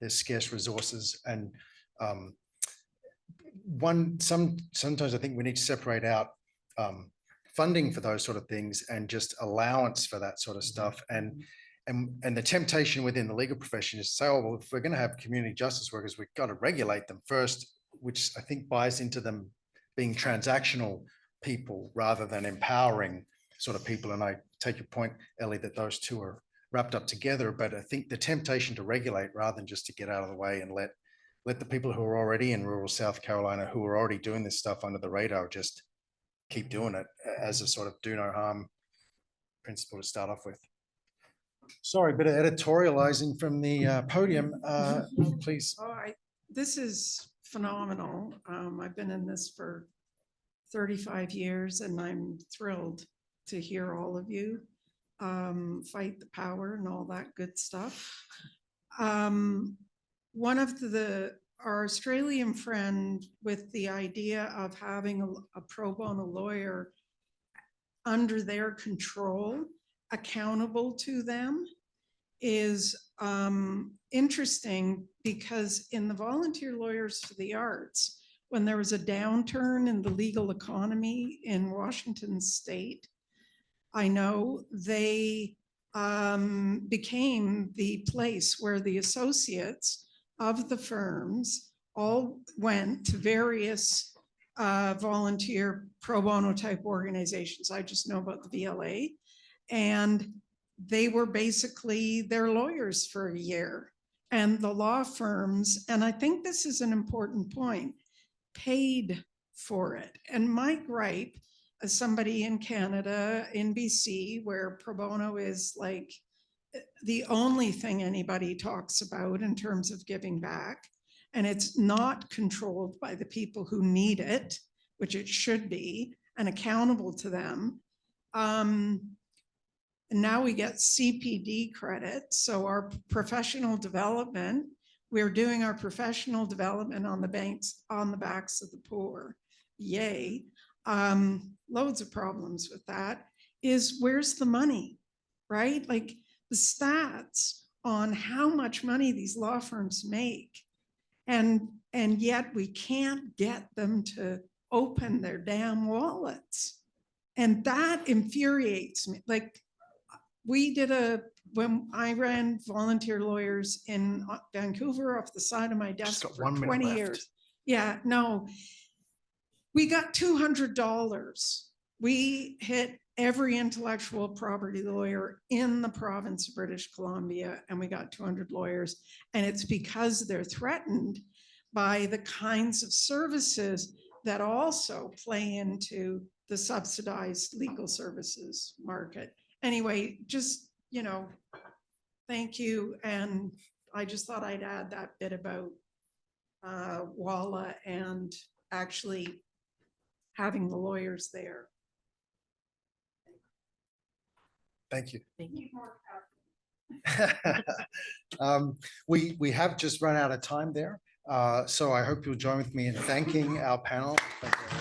there's scarce resources. And sometimes I think we need to separate out funding for those sort of things and just allowance for that sort of stuff. And the temptation within the legal profession is to say, oh, well, if we're going to have community justice workers, we've got to regulate them first, which I think buys into them being transactional people rather than empowering sort of people. And I take your point, Ellie, that those two are wrapped up together. But I think the temptation to regulate rather than just to get out of the way and let the people who are already in rural South Carolina, who are already doing this stuff under the radar, just keep doing it as a sort of do no harm principle to start off with. Sorry, a bit of editorializing from the podium, please. This is phenomenal. I've been in this for 35 years and I'm thrilled to hear all of you fight the power and all that good stuff. One of our Australian friend, with the idea of having a pro bono lawyer under their control, accountable to them, is interesting, because in the Volunteer Lawyers for the Arts, when there was a downturn in the legal economy in Washington state, I know they became the place where the associates of the firms all went to various volunteer pro bono type organizations. I just know about the VLA, and they were basically their lawyers for a year. And the law firms, and I think this is an important point, paid for it. And my gripe, as somebody in Canada, in BC, where pro bono is like the only thing anybody talks about in terms of giving back, and it's not controlled by the people who need it, which it should be, and accountable to them. And now we get CPD credit. So our professional development, we're doing our professional development on the backs of the poor. Yay. Loads of problems with that. Is where's the money, right? Like the stats on how much money these law firms make. And yet we can't get them to open their damn wallets. And that infuriates me. Like, we did when I ran volunteer lawyers in Vancouver off the side of my desk for 20 years. Yeah, no, we got $200. We hit every intellectual property lawyer in the province of British Columbia, and we got 200 lawyers. And it's because they're threatened by the kinds of services that also play into the subsidized legal services market. Anyway, just, you know, thank you. And I just thought I'd add that bit about WALA and actually having the lawyers there. Thank you. Thank you. We have just run out of time there. So I hope you'll join with me in thanking our panel. Thank you.